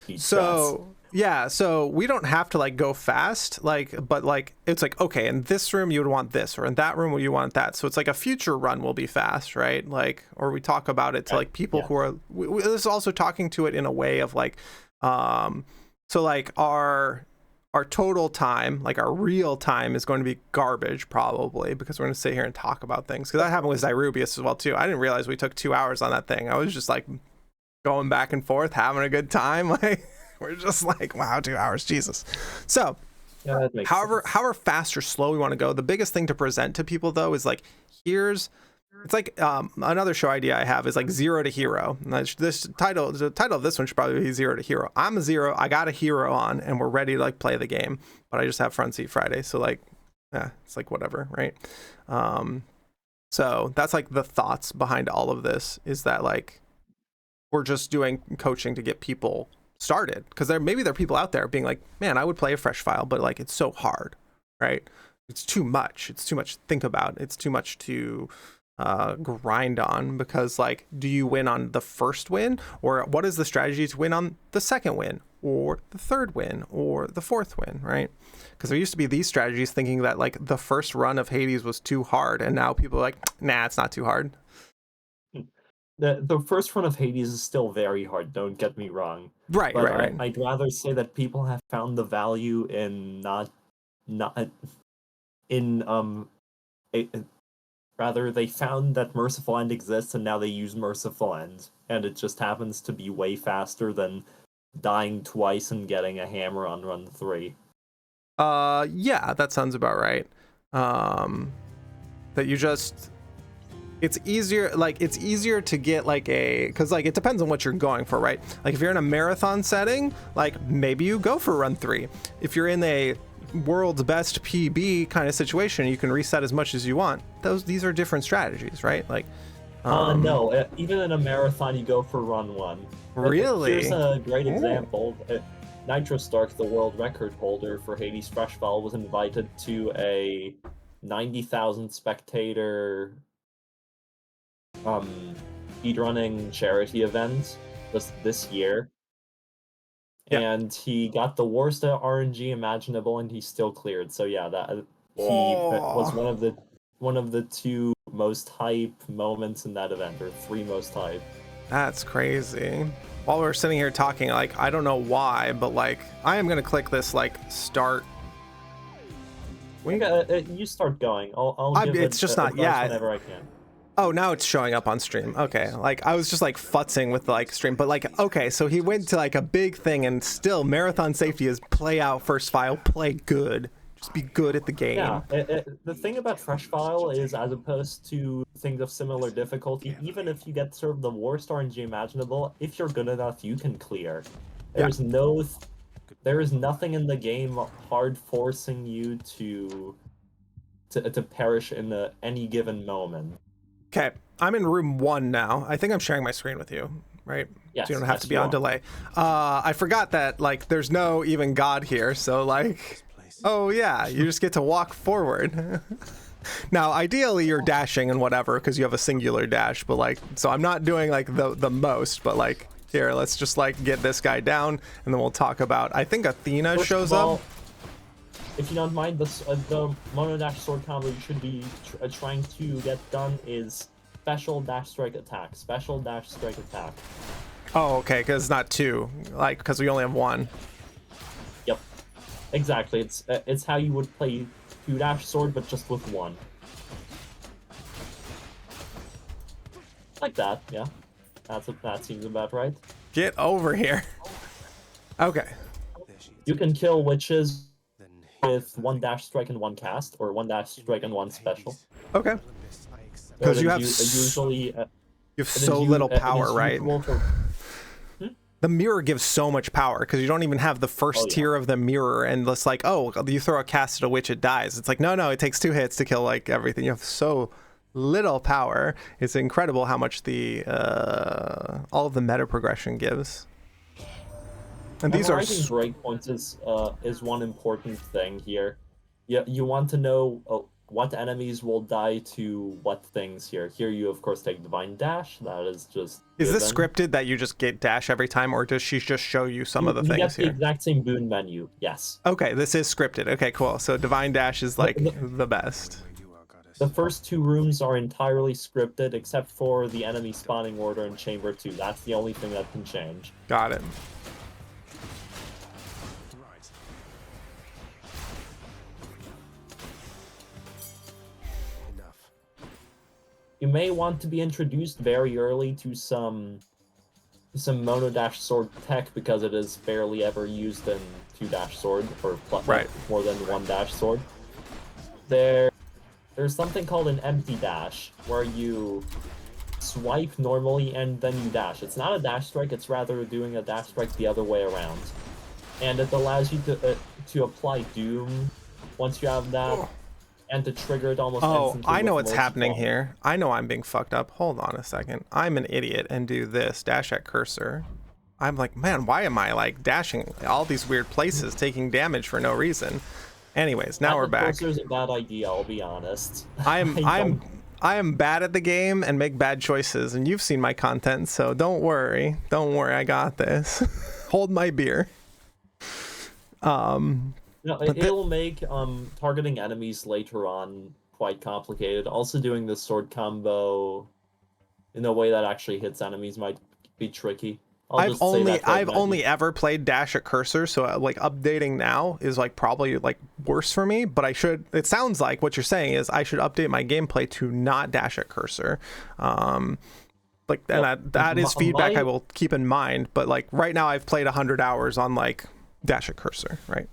speed strats. So yeah, so we don't have to like go fast, like, but like it's like, okay, in this room you would want this, or in that room you want that. So it's like a future run will be fast, right? Like, or we talk about it to like people who are. This is also talking to it in a way of like, so like our total time, like our real time, is going to be garbage probably, because we're going to sit here and talk about things. Because that happened with Zyrubius as well too. I didn't realize we took 2 hours on that thing. I was just like going back and forth, having a good time. Like, we're just like, wow, 2 hours, Jesus. So Yeah, that makes however sense. fast or slow we want to go, the biggest thing to present to people though is like, it's like another show idea I have is like 0 to hero. And the title of this one should probably be 0 to hero. I'm a 0, I got a hero on, and we're ready to like play the game, but I just have front seat Friday, so like, yeah, it's like whatever, right? So that's like the thoughts behind all of this, is that like we're just doing coaching to get people started, because maybe there are people out there being like, man, I would play a fresh file, but like it's so hard, right? It's too much to think about, it's too much to grind on, because like, do you win on the first win, or what is the strategy to win on the second win, or the third win, or the fourth win, right? Because there used to be these strategies thinking that like the first run of Hades was too hard, and now people are like, nah, it's not too hard. The first run of Hades is still very hard, don't get me wrong. Right, But right. I'd rather say that people have found the value in not in rather they found that Merciful End exists, and now they use Merciful End, and it just happens to be way faster than dying twice and getting a hammer on run 3. Yeah, that sounds about right. That you just, it's easier to get like a, because like it depends on what you're going for, right? Like if you're in a marathon setting, like maybe you go for run 3. If you're in a world's best PB kind of situation, you can reset as much as you want. These are different strategies, right? Like No, even in a marathon you go for run 1. Really? Here's a great example. Nitro Stark, the world record holder for Hades Fresh Fall, was invited to a 90,000 spectator speedrunning charity event this year. Yeah. And he got the worst RNG imaginable, and he still cleared. So yeah, that he was one of the 2 most hype moments in that event, or 3 most hype. That's crazy. While we're sitting here talking, like, I don't know why, but like, I am gonna click this like start. You start going. I'll give it's just not, yeah, whenever I can. Oh, now it's showing up on stream. Okay, like I was just like futzing with the like stream, but like, okay, so he went to like a big thing, and still marathon safety is play out first file, play good, just be good at the game. Yeah, the thing about Fresh File is, as opposed to things of similar difficulty, even if you get sort of the worst RNG imaginable, if you're good enough, you can clear. There is nothing in the game hard forcing you to perish in any given moment. Okay, I'm in room 1 now. I think I'm sharing my screen with you, right? Yes, so you don't have to be on delay. I forgot that like there's no even God here, so like, oh yeah, you just get to walk forward. Now, ideally you're dashing and whatever, because you have a singular dash, but like, so I'm not doing like the most, but like, here, let's just like get this guy down, and then we'll talk about, I think Athena shows up. If you don't mind, the mono dash sword combo you should be trying to get done is special dash strike attack. Special dash strike attack. Oh, okay, because it's not 2, like, because we only have 1. Yep, exactly. It's how you would play 2 dash sword, but just with 1. Like that, yeah. That seems about right. Get over here. Okay. You can kill witches with 1 dash strike and 1 cast, or 1 dash strike and 1 special. Okay. Because you have usually you have so little power, right? The mirror gives so much power, because you don't even have the first tier of the mirror, and it's like, oh, you throw a cast at a witch, it dies. It's like, no, it takes 2 hits to kill like everything. You have so little power. It's incredible how much the all of the meta progression gives. And these are breakpoints is one important thing here. Yeah, you want to know what enemies will die to what things here. Here you of course take Divine Dash. That is just Is this given. scripted that you just get dash every time, or does she just show you some of the You things get the here? exact same boon menu. Yes. Okay, this is scripted. Okay, cool. So Divine Dash is like the best. The first 2 rooms are entirely scripted, except for the enemy spawning order in Chamber 2. That's the only thing that can change. Got it. You may want to be introduced very early to some mono dash sword tech, because it is barely ever used in 2 dash sword, or Right. more than 1 dash sword. There's something called an empty dash, where you swipe normally and then you dash. It's not a dash strike, it's rather doing a dash strike the other way around. And it allows you to apply Doom once you have that, and to trigger it almost instantly. I know what's with happening multi-ball. here. I know I'm being fucked up. Hold on a second. I'm an idiot and do this, dash at cursor. I'm like, man, why am I like dashing all these weird places, taking damage for no reason? Anyways, now we're back. Cursor is a bad idea, I'll be honest. I am bad at the game and make bad choices, and you've seen my content, so don't worry. Don't worry, I got this. Hold my beer. No, it'll make targeting enemies later on quite complicated. Also, doing the sword combo in a way that actually hits enemies might be tricky. I've only ever played dash at cursor, so like updating now is like probably like worse for me, but it sounds like what you're saying is I should update my gameplay to not dash at cursor. That is feedback I will keep in mind, but like right now I've played 100 hours on like dash at cursor, right?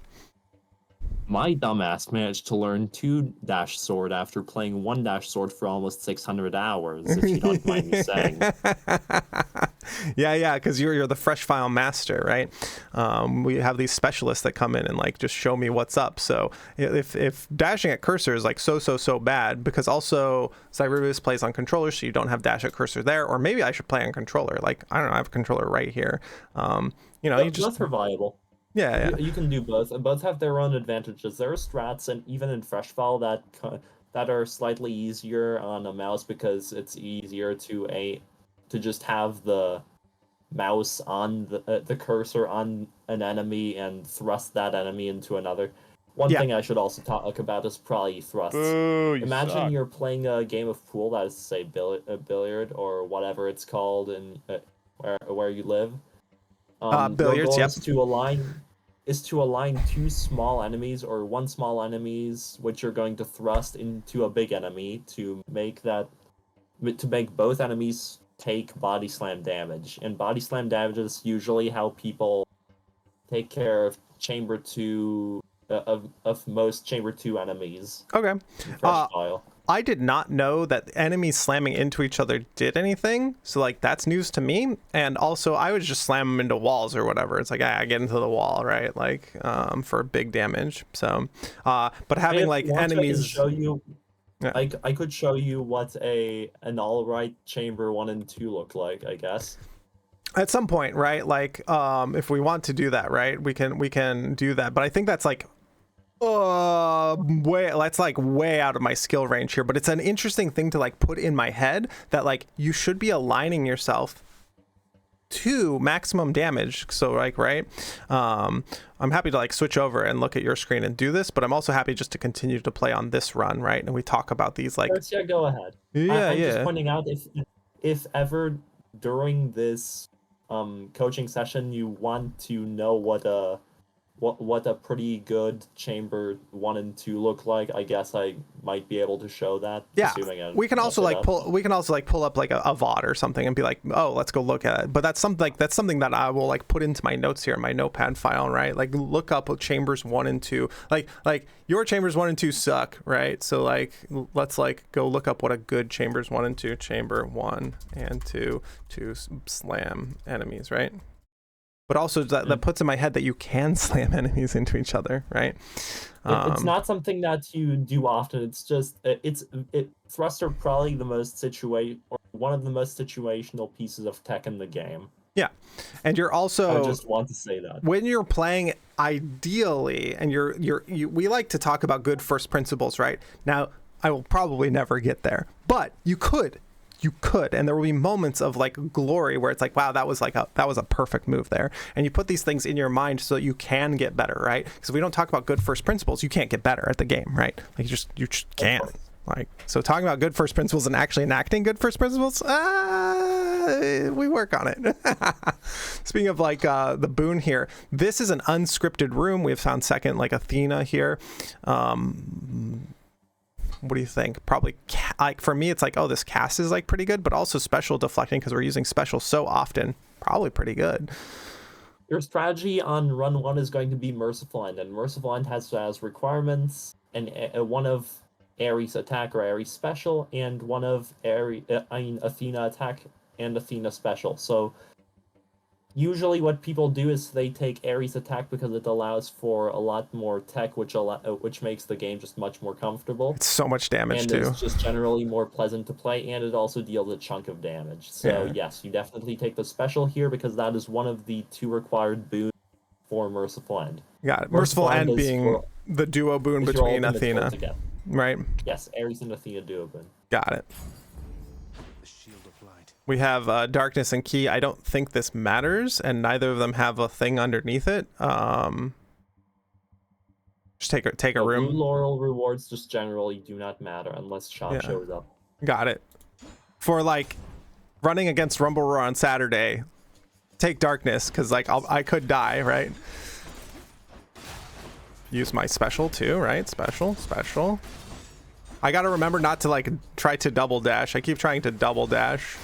My dumbass managed to learn 2 dash sword after playing 1 dash sword for almost 600 hours, if you don't mind me saying. Yeah, because you're the fresh file master, right? We have these specialists that come in and like just show me what's up. So if dashing at cursor is like so bad, because also Cyrus plays on controller, so you don't have dash at cursor there, or maybe I should play on controller. Like I don't know, I have a controller right here. You just both are viable. Yeah. You can do both, and both have their own advantages. There are strats, and even in fresh file that are slightly easier on a mouse, because it's easier to just have the mouse on the cursor on an enemy and thrust that enemy into another. One thing I should also talk about is probably thrusts. Imagine you're playing a game of pool, that is to say billiard or whatever it's called in where you live. Billiards, yep. Is to align 2 small enemies or 1 small enemies, which you're going to thrust into a big enemy to make both enemies take body slam damage. And body slam damage is usually how people take care of Chamber 2 of most Chamber 2 enemies. Okay. Fresh file. I did not know that enemies slamming into each other did anything. So like that's news to me. And also I would just slam them into walls or whatever. It's like I get into the wall, right? Like for big damage. So but having like enemies show you, I could show you what an all right Chamber 1 and 2 look like, I guess. At some point, right? Like if we want to do that, right? We can do that. But I think that's like that's like way out of my skill range here, but it's an interesting thing to like put in my head that like you should be aligning yourself to maximum damage. So like, right, I'm happy to like switch over and look at your screen and do this, but I'm also happy just to continue to play on this run, right? And we talk about these like go ahead. I'm just pointing out, if ever during this coaching session you want to know what a pretty good Chamber 1 and 2 look like, I guess I might be able to show that. Yeah, we can also like pull up like a VOD or something and be like, oh, let's go look at it. But that's something that I will like put into my notes here in my notepad file, right? Like look up Chambers 1 and 2. Like your Chambers 1 and 2 suck, right? So like let's like go look up what a good Chambers 1 and 2, Chamber 1 and 2 to slam enemies, right? But also that puts in my head that you can slam enemies into each other, right? It's not something that you do often. It's just thrusts are probably one of the most situational pieces of tech in the game. Yeah, and you're also. I just want to say that when you're playing, ideally, and we like to talk about good first principles, right? Now, I will probably never get there, but you could, and there will be moments of like glory where it's like, wow, that was a perfect move there. And you put these things in your mind so that you can get better, right? Because if we don't talk about good first principles, you can't get better at the game, right? Like you just can't. Like, so talking about good first principles and actually enacting good first principles, we work on it. Speaking of like the boon here, this is an unscripted room. We have found second like Athena here. What do you think? Probably like for me, it's like, oh, this cast is like pretty good, but also special deflecting because we're using special so often. Probably pretty good. Your strategy on run 1 is going to be Merciful End, and Merciful End has as requirements and one of Ares attack or Ares special, and one of Athena attack and Athena special. So usually what people do is they take Ares attack because it allows for a lot more tech, which makes the game just much more comfortable. It's so much damage and too. It's just generally more pleasant to play, and it also deals a chunk of damage. So yes, you definitely take the special here because that is one of the 2 required boons for Merciful End. Got it. Merciful End being the duo boon between Athena. Right. Yes, Ares and Athena duo boon. Got it. We have Darkness and Key. I don't think this matters, and neither of them have a thing underneath it. Just take a room. Blue Laurel rewards just generally do not matter unless Shop shows up. Got it. For like running against Rumble Roar on Saturday, take Darkness because like I could die, right? Use my special too, right? Special. I gotta remember not to like try to double dash. I keep trying to double dash.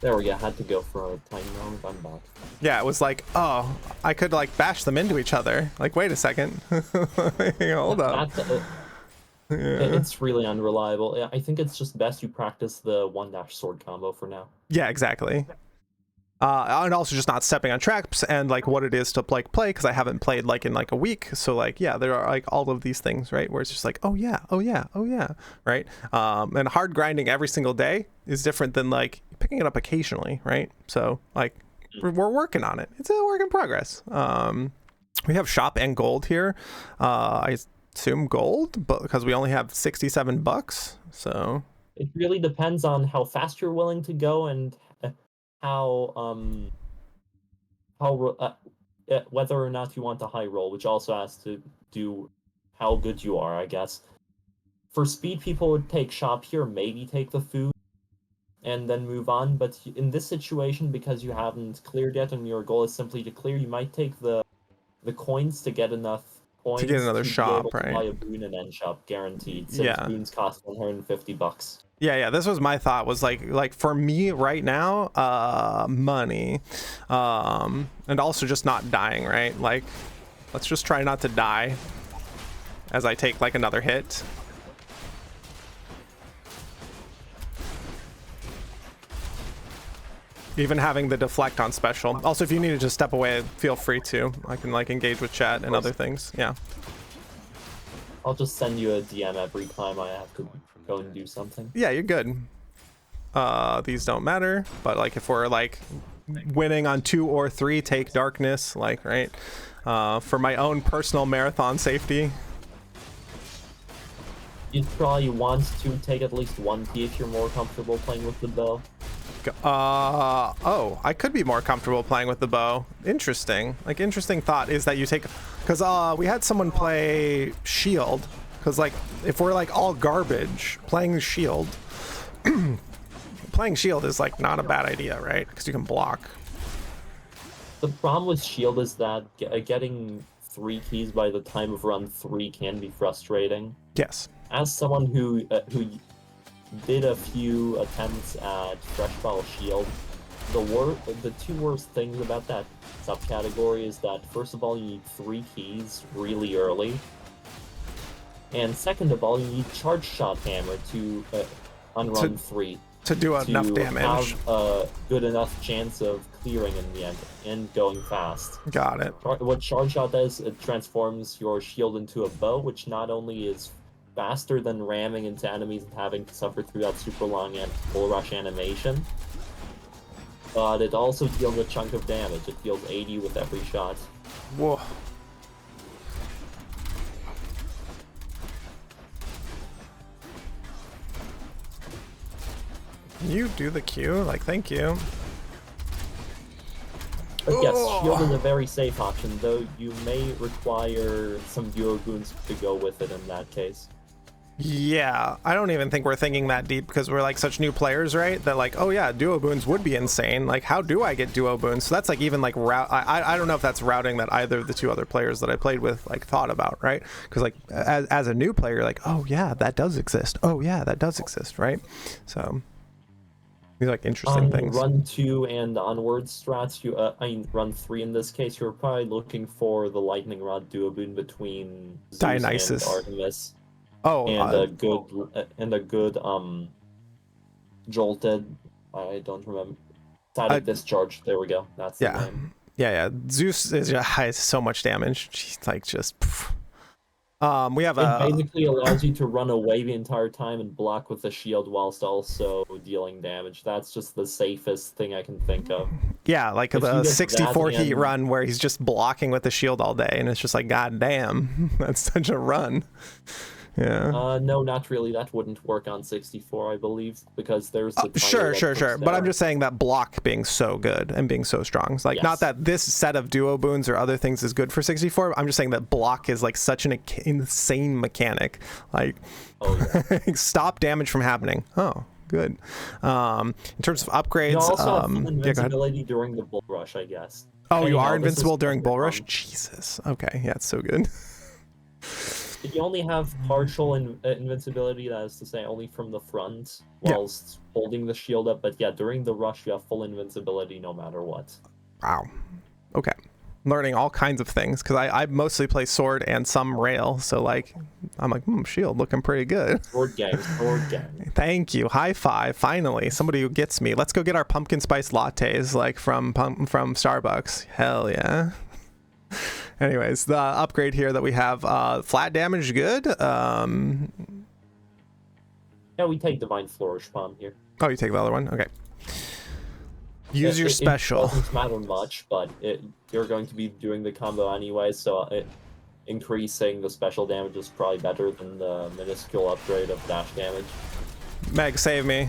There we go. Had to go for a tiny moment. I'm back. Yeah, it was like, oh, I could like bash them into each other. Like, wait a second. Hold up. It's really unreliable. I think it's just best you practice the 1-dash sword combo for now. Yeah, exactly. And also just not stepping on traps and like what it is to like play because I haven't played like in like a week. So like, yeah, there are like all of these things, right? Where it's just like, oh yeah, right? And hard grinding every single day is different than like picking it up occasionally, right? So like we're working on it. It's a work in progress. We have shop and gold here. I assume gold, but because we only have $67, so it really depends on how fast you're willing to go and whether or not you want a high roll, which also has to do how good you are, I guess. For speed, people would take shop here, maybe take the food, and then move on. But in this situation, because you haven't cleared yet and your goal is simply to clear, you might take the coins to get enough points to get another shop, to right? buy a boon and end shop guaranteed, since boons cost $150. Yeah, this was my thought, was like for me right now, money, and also just not dying, right? Like, let's just try not to die as I take like another hit. Even having the deflect on special. Also, if you needed to step away, feel free to. I can like engage with chat and other things. Yeah. I'll just send you a DM every time I have to go and do something. Yeah, you're good. These don't matter, but like if we're like winning on 2 or 3, take Darkness, like, right? For my own personal marathon safety. You'd probably want to take at least 1 key if you're more comfortable playing with the bow. Oh, I could be more comfortable playing with the bow. Interesting. Like, interesting thought is that you take, because we had someone play shield, because like if we're like all garbage, playing shield is like not a bad idea, right? Because you can block. The problem with shield is that getting 3 keys by the time of run 3 can be frustrating. Yes. As someone who did a few attempts at fresh bottle shield, the 2 worst things about that subcategory is that first of all you need 3 keys really early, and second of all you need charge shot hammer to on run 3 to do enough damage, have a good enough chance of clearing in the end and going fast. Got it. What charge shot does, it transforms your shield into a bow, which not only is faster than ramming into enemies and having to suffer through that super long and full rush animation, but it also deals a chunk of damage. It deals 80 with every shot. Whoa. Can you do the Q? Like, thank you. But yes, shield is a very safe option, though you may require some duo boons to go with it in that case. Yeah, I don't even think we're thinking that deep because we're like such new players, right? That like, oh yeah, duo boons would be insane. Like, how do I get duo boons? So that's like even like I don't know if that's routing that either of the two other players that I played with like thought about, right? Because like as a new player, like, oh yeah, that does exist. Oh yeah, that does exist, right? So these are like interesting things. Run 2 and onwards strats, I mean run 3 in this case, you're probably looking for the lightning rod duo boon between Zeus Dionysus and Artemis. Oh, and a good jolted. I don't remember. Static discharge. There we go. That's the name. Yeah. Zeus has so much damage. She's like just. We have it basically allows you to run away the entire time and block with the shield whilst also dealing damage. That's just the safest thing I can think of. Yeah, like the 64 heat run where he's just blocking with the shield all day, and it's just like, god damn, that's such a run. Yeah. No, not really. That wouldn't work on 64, I believe, because there's the sure. But I'm just saying that block being so good and being so strong. It's like, yes. Not that this set of duo boons or other things is good for 64. I'm just saying that block is like such an insane mechanic. Like, stop damage from happening. Oh, good. In terms of upgrades, you also have invincibility during the bull rush, I guess. Oh, you are invincible during bull rush? Jesus. Okay, yeah, it's so good. You only have partial invincibility, that is to say, only from the front, whilst holding the shield up. But yeah, during the rush, you have full invincibility no matter what. Wow. Okay. Learning all kinds of things, because I mostly play sword and some rail, so like, I'm like, shield looking pretty good. Sword gang. Thank you. High five. Finally, somebody who gets me. Let's go get our pumpkin spice lattes, like from Starbucks. Hell yeah. Anyways, the upgrade here that we have, flat damage, good. Yeah, we take Divine Flourish Palm here. Oh, you take the other one? Okay. Use your special. It doesn't matter much, but you're going to be doing the combo anyway, so increasing the special damage is probably better than the minuscule upgrade of dash damage. Meg, save me.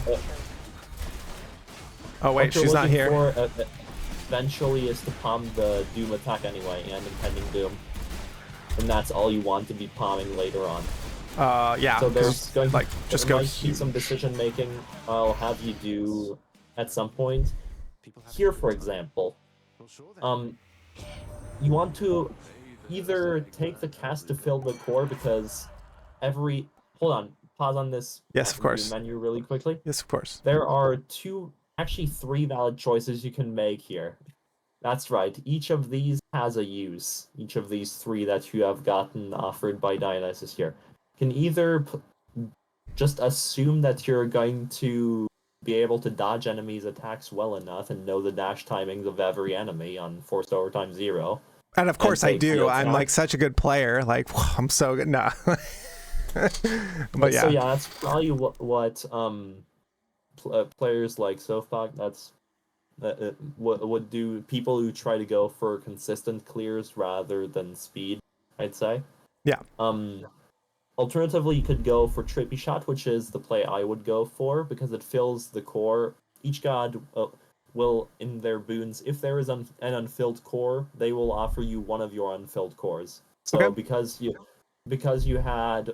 Oh wait, she's not here. Eventually is to palm the Doom attack anyway, and Impending Doom. And that's all you want to be palming later on. Yeah. So there's going to just be some decision making I'll have you do at some point. Here, for example, you want to either take the cast to fill the core because hold on, pause on this. Yes, of course. Menu really quickly. Yes, of course. There are actually three valid choices you can make here. That's right. Each of these has a use. Each of these three that you have gotten offered by Dionysus here. You can either just assume that you're going to be able to dodge enemies' attacks well enough and know the dash timings of every enemy on Forced Overtime 0. And of course I do. I'm like such a good player. Like, I'm so good. Nah. But yeah. So yeah, that's probably what players like Sofok would do. People who try to go for consistent clears rather than speed, I'd say. Yeah. Alternatively, you could go for Trippy Shot, which is the play I would go for because it fills the core. Each god will, in their boons, if there is an unfilled core, they will offer you one of your unfilled cores. So because you had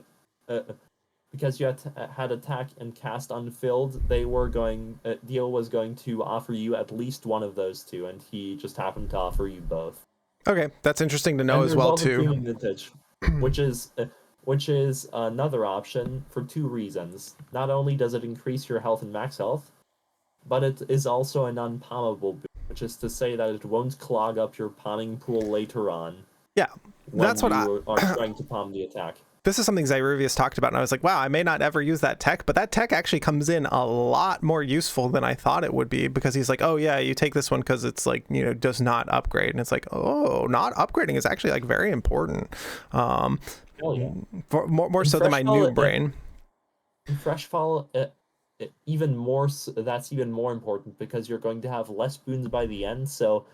attack and cast unfilled, Dio was going to offer you at least one of those two, and he just happened to offer you both. Okay, that's interesting to know as well too. Vintage, which is another option for two reasons. Not only does it increase your health and max health, but it is also an unpalmable boon, which is to say that it won't clog up your palming pool later on. Yeah, that's what you are trying to palm the attack. This is something Zyruvius talked about, and I was like, wow, I may not ever use that tech, but that tech actually comes in a lot more useful than I thought it would be, because he's like, oh yeah, you take this one because it's like, does not upgrade. And it's like, oh, not upgrading is actually like very important. Yeah. More so than my new brain. In Fresh Fall, that's even more important because you're going to have less boons by the end, so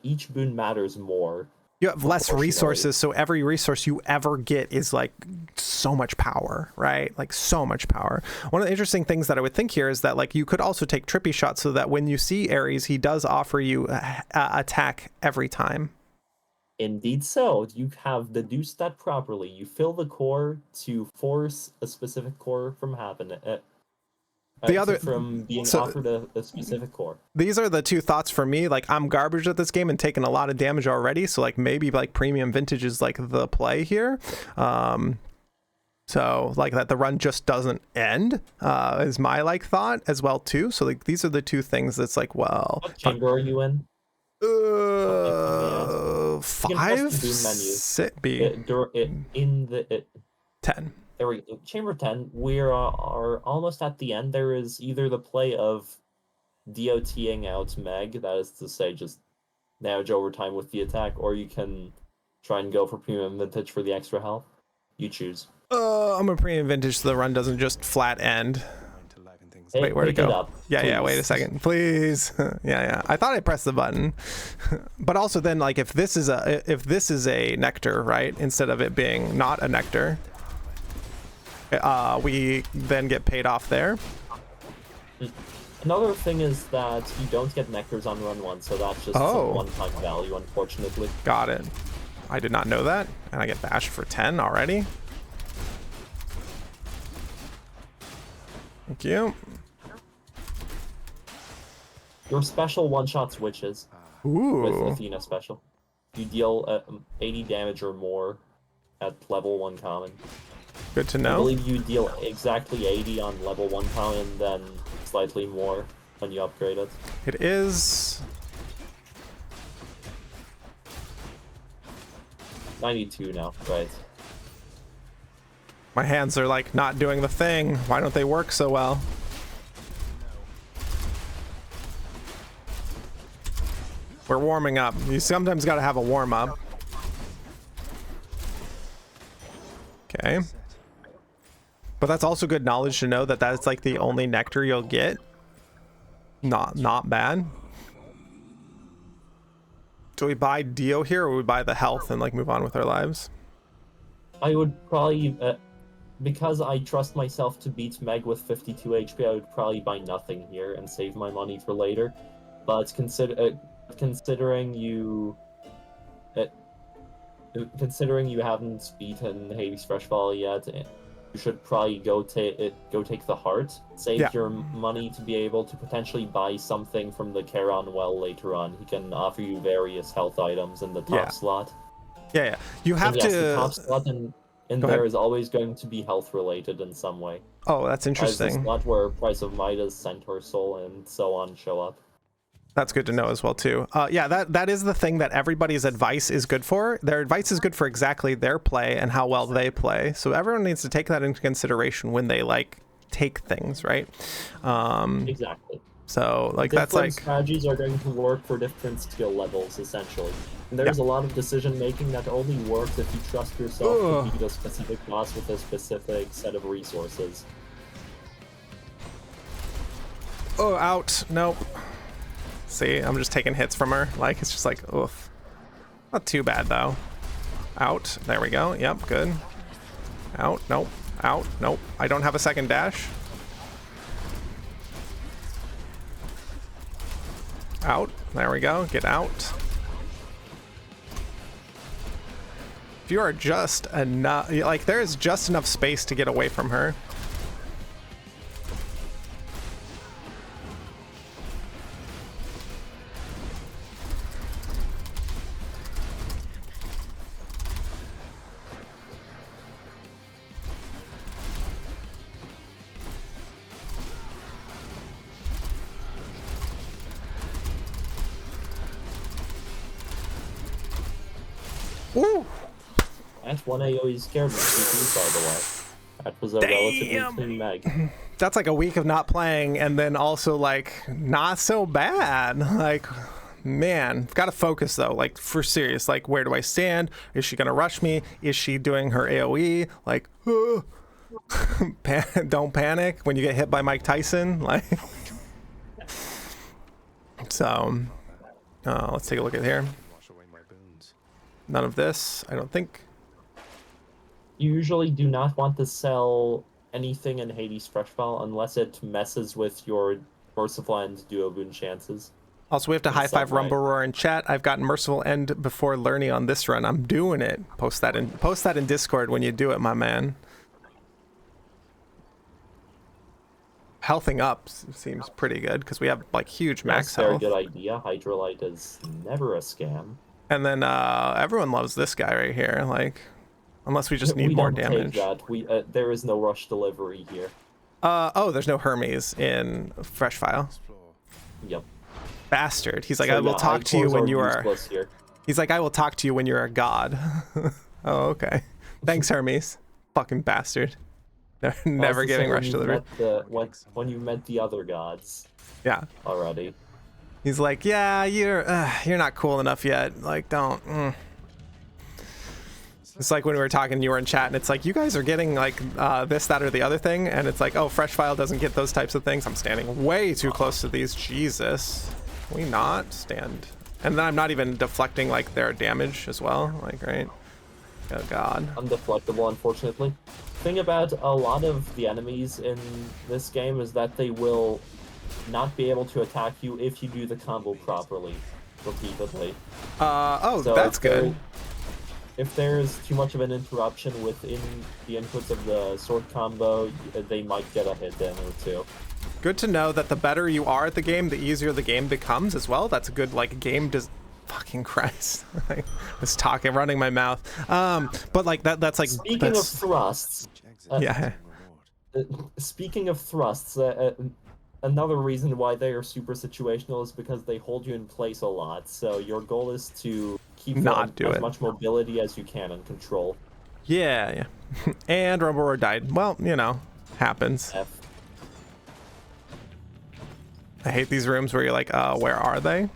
each boon matters more. You have less Proportionally. resources, so every resource you ever get is like so much power, right? Like so much power. One of the interesting things that I would think here is that like you could also take trippy shots so that when you see Ares, he does offer you attack every time. Indeed so. You have deduced that properly. You fill the core to force a specific core from happening. From being offered a specific core. These are the two thoughts for me. Like, I'm garbage at this game and taking a lot of damage already, so like maybe like premium vintage is like the play here. So like that the run just doesn't end is my like thought as well too. So like these are the two things that's like, well, what chamber are you in? 5 6 B in the 10. There we go. Chamber 10, we are almost at the end. There is either the play of DOTing out Meg, that is to say just damage over time with the attack, or you can try and go for premium vintage for the extra health. You choose. I'm a premium vintage so the run doesn't just flat end. Hey, wait, where'd it go? Up, yeah, wait a second, please. yeah. I thought I pressed the button, but also then like if this is a nectar, right? Instead of it being not a nectar, we then get paid off there. Another thing is that you don't get nectars on run 1, so that's just some one-time value, unfortunately. Got it. I did not know that, and I get bashed for 10 already. Thank you. Your special one-shot switches. Ooh. With Athena special. You deal 80 damage or more at level 1 common. Good to know. I believe you deal exactly 80 on level 1 common, then slightly more when you upgrade it. It is 92 now, right? My hands are like not doing the thing. Why don't they work so well? We're warming up. You sometimes got to have a warm up. Okay. But that's also good knowledge to know that that's like the only nectar you'll get. Not bad. Do we buy Dio here, or we buy the health and like move on with our lives? I would probably, because I trust myself to beat Meg with 52 HP, I would probably buy nothing here and save my money for later. But considering you haven't beaten Hades Freshfall yet, you should probably go take the heart, save your money to be able to potentially buy something from the Charon well later on. He can offer you various health items in the top slot. Yeah. You have and to. The top slot in there is always going to be health related in some way. Oh, that's interesting. As the slot where Price of Midas, Centaur Soul, and so on show up. That's good to know as well too. Yeah, that is the thing that everybody's advice is good for. Their advice is good for exactly their play and how well they play. So everyone needs to take that into consideration when they like take things, right? Exactly. So like that's like strategies are going to work for different skill levels essentially. And there's a lot of decision making that only works if you trust yourself to beat a specific boss with a specific set of resources. Oh, out. Nope. See, I'm just taking hits from her. Like, it's just like, oof. Not too bad, though. Out. There we go. Yep, good. Out. Nope. Out. Nope. I don't have a second dash. Out. There we go. Get out. If you are just enough... Like, there is just enough space to get away from her. Woo! That's one AoE scared my CPU, by the way. That was a relatively clean Meg. That's like a week of not playing, and then also like not so bad. Like, man, gotta focus though. Like for serious. Like, where do I stand? Is she gonna rush me? Is she doing her AoE? Like, Don't panic when you get hit by Mike Tyson. Like, so, let's take a look at here. None of this, I don't think. You usually do not want to sell anything in Hades Fresh File unless it messes with your Merciful End duo boon chances. Also, we have to high five Rumble Roar in chat. I've gotten Merciful End before learning on this run. I'm doing it. Post that in Discord when you do it, my man. Healthing up seems pretty good because we have like huge max health. Very good idea. Hydrolite is never a scam. And then everyone loves this guy right here. Like, unless we just need more damage. Take that. There is no rush delivery here. Oh, there's no Hermes in Fresh File. Yep. Bastard. He's like, I will talk to you when you are. He's like, I will talk to you when you're a god. Oh, okay. Thanks, Hermes. Fucking bastard. Never giving rush delivery. When you met the other gods. Yeah. Already. He's like, yeah, you're not cool enough yet. Like, don't. It's like when we were talking, you were in chat, and it's like, you guys are getting like this, that, or the other thing, and it's like, oh, Fresh File doesn't get those types of things. I'm standing way too close to these. Jesus. Can we not stand? And then I'm not even deflecting like their damage as well. Like, right? Oh god. Undeflectable, unfortunately. Thing about a lot of the enemies in this game is that they will not be able to attack you if you do the combo properly, repeatedly. So that's good. If there's too much of an interruption within the inputs of the sword combo, they might get a hit in or two. Good to know that the better you are at the game, the easier the game becomes as well. That's a good like game fucking Christ. I was talking, running my mouth. But like that's like speaking of thrusts. Yeah. Speaking of thrusts, another reason why they are super situational is because they hold you in place a lot. So your goal is to keep as much mobility as you can and control. Yeah. And Rumble Roar died. Well, you know, happens. I hate these rooms where you're like, where are they?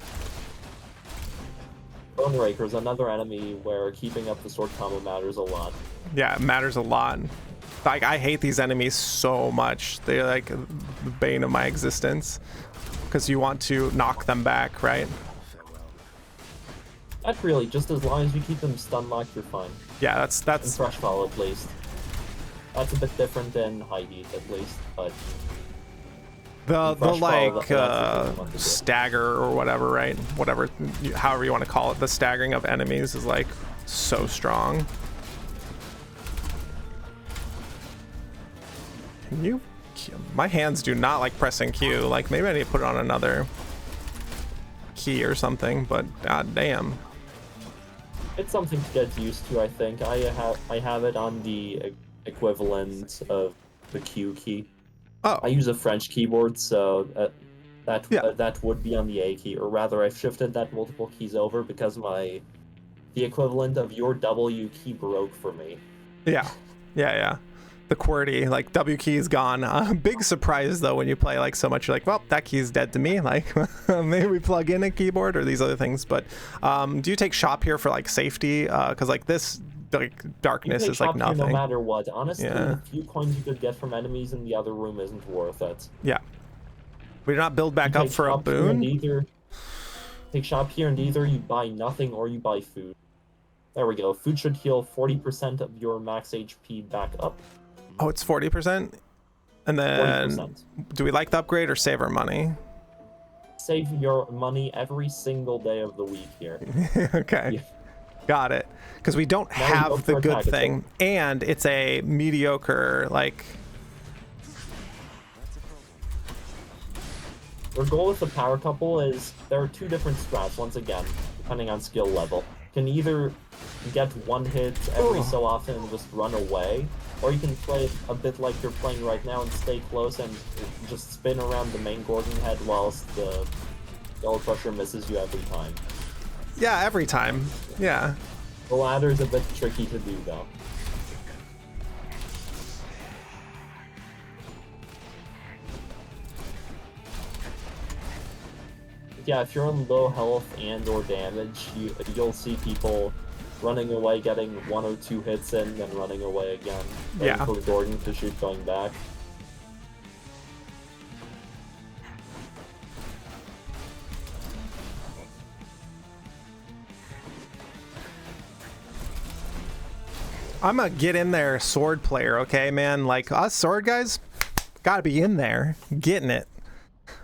Bone Raker is another enemy where keeping up the sword combo matters a lot. Yeah, it matters a lot. Like, I hate these enemies so much. They're like the bane of my existence. Because you want to knock them back, right? Not really, just as long as you keep them stun locked, you're fine. Yeah, that's in Fresh Fall at least. That's a bit different than High Heat at least, but the like stagger or whatever, right? Whatever, however you want to call it, the staggering of enemies is like so strong. Can you? My hands do not like pressing Q. Like maybe I need to put it on another key or something. But god damn. It's something to get used to, I think. I have it on the equivalent of the Q key. Oh. I use a French keyboard, so that would be on the A key, or rather, I've shifted that multiple keys over because the equivalent of your W key broke for me. Yeah. The QWERTY, like W key is gone. Big surprise though when you play like so much. You're like, well, that key's dead to me. Like maybe we plug in a keyboard or these other things. But do you take shop here for like safety? Because like this like darkness is like nothing. No matter what. Honestly, the few coins you could get from enemies in the other room isn't worth it. Yeah. We do not build back up for a boon. Take shop here and either you buy nothing or you buy food. There we go. Food should heal 40% of your max HP back up. Oh, it's 40%? And then 40%. Do we like the upgrade or save our money? Save your money every single day of the week here. Okay. Yeah. Got it. Because we don't have the good thing, and it's a mediocre, like... Your goal with the power couple is there are two different strats, once again, depending on skill level. You can either get one hit every so often and just run away, or you can play a bit like you're playing right now and stay close and just spin around the main Gordon head whilst the Yellow Crusher misses you every time. Yeah, every time. Yeah. The latter is a bit tricky to do, though. Yeah, if you're on low health and or damage, you'll see people running away, getting 1 or 2 hits in, then running away again. Waiting Yeah. for Gordon to shoot, going back. I'm a get in there sword player, okay, man? Like, us sword guys, gotta be in there, getting it.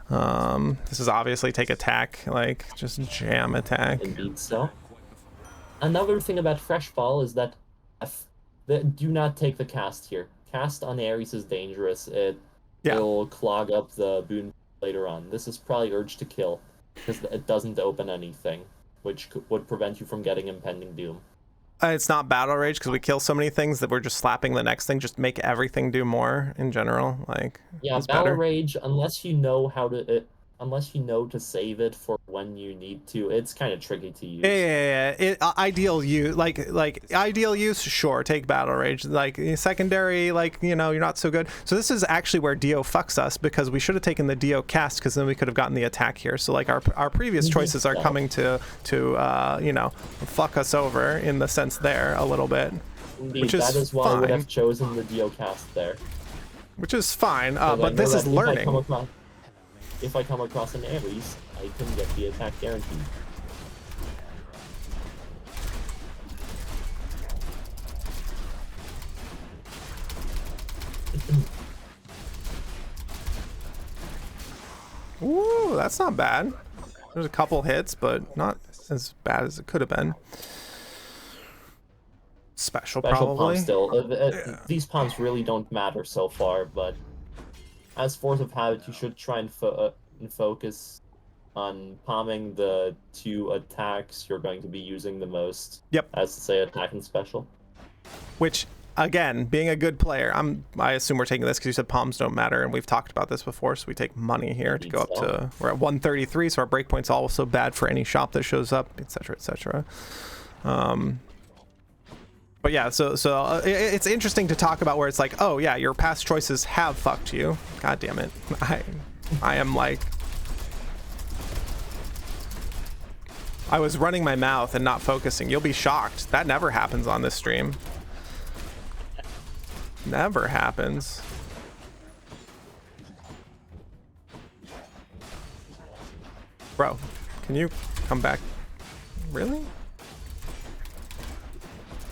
This is obviously take attack, like, just jam attack. Indeed so. Another thing about Fresh Fall is that do not take the cast here. Cast on Ares is dangerous. Yeah. Will clog up the boon later on. This is probably Urge to Kill, because it doesn't open anything, which would prevent you from getting Impending Doom. It's not Battle Rage because we kill so many things that we're just slapping the next thing, just make everything do more in general. Like, Yeah, it's Battle better. Rage, unless you know how to unless you know to save it for when you need to, it's kind of tricky to use. Ideal use, like ideal use, sure, take Battle Rage. Like secondary, like, you know, you're not so good. So this is actually where Dio fucks us, because we should have taken the Dio cast, because then we could have gotten the attack here. So like our previous choices are coming to you know, fuck us over in the sense there a little bit. Indeed, which is that is why I would fine. have chosen the Dio cast there. Which is fine, I but know this is that learning. If I come across an Ares, I can get the attack guaranteed. Ooh, that's not bad. There's a couple hits, but not as bad as it could have been. Special Special probably. palms still. These palms really don't matter so far, but as Force of Habit, you should try and focus on palming the 2 attacks you're going to be using the most. Yep. As to say, attack and special. Which, again, being a good player, I assume we're taking this because you said palms don't matter, and we've talked about this before, so we take money here to go up to, we're at 133, so our breakpoint's also bad for any shop that shows up, etc., etc. But yeah, so it's interesting to talk about where it's like, oh yeah, your past choices have fucked you. God damn it. I am like, I was running my mouth and not focusing. You'll be shocked. That never happens on this stream. Never happens. Bro, can you come back? Really?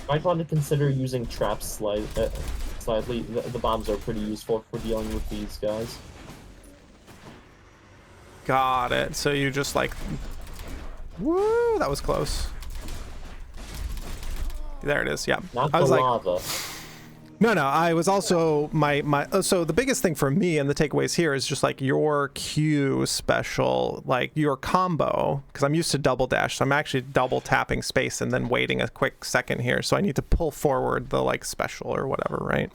Might want to consider using traps slightly. The bombs are pretty useful for dealing with these guys. Got it. So you just like, woo, that was close. There it is. Yeah. Not I was the like, lava. No, I was also so the biggest thing for me and the takeaways here is just like your Q special, like your combo, because I'm used to double dash, so I'm actually double tapping space and then waiting a quick second here, so I need to pull forward the like special or whatever, right?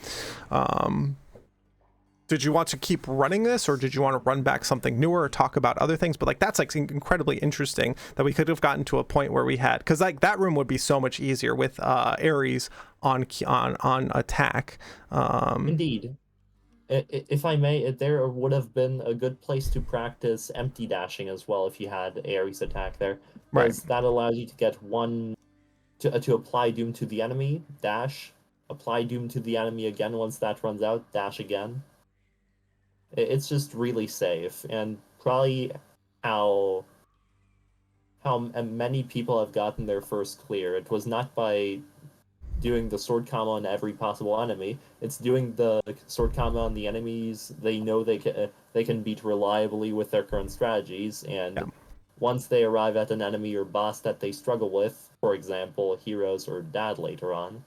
Did you want to keep running this, or did you want to run back something newer or talk about other things? But like, that's like incredibly interesting that we could have gotten to a point where we had, because like that room would be so much easier with Ares on attack. Indeed. If I may, there would have been a good place to practice empty dashing as well if you had Ares attack there. Because that allows you to get one to apply Doom to the enemy, dash, apply Doom to the enemy again once that runs out, dash again. It's just really safe, and probably how many people have gotten their first clear. It was not by doing the sword combo on every possible enemy. It's doing the sword combo on the enemies they know they can beat reliably with their current strategies, and once they arrive at an enemy or boss that they struggle with, for example, heroes or dad later on,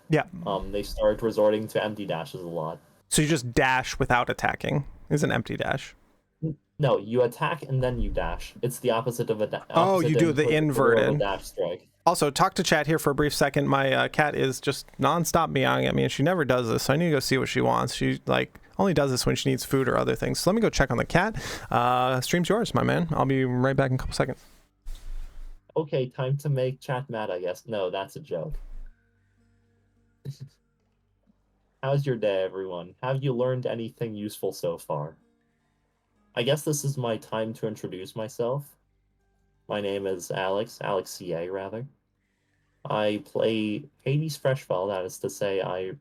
they start resorting to empty dashes a lot. So you just dash without attacking is an empty dash. No, you attack and then you dash. It's the opposite of a dash. Oh, you do the inverted dash strike. Also, talk to chat here for a brief second. My cat is just nonstop meowing at me, and she never does this, so I need to go see what she wants. She like only does this when she needs food or other things. So let me go check on the cat. Stream's yours, my man. I'll be right back in a couple seconds. Okay, time to make chat mad, I guess. No, that's a joke. How's your day, everyone? Have you learned anything useful so far? I guess this is my time to introduce myself. My name is Alex, AlexCA rather. I play Hades Fresh File, that is to say, I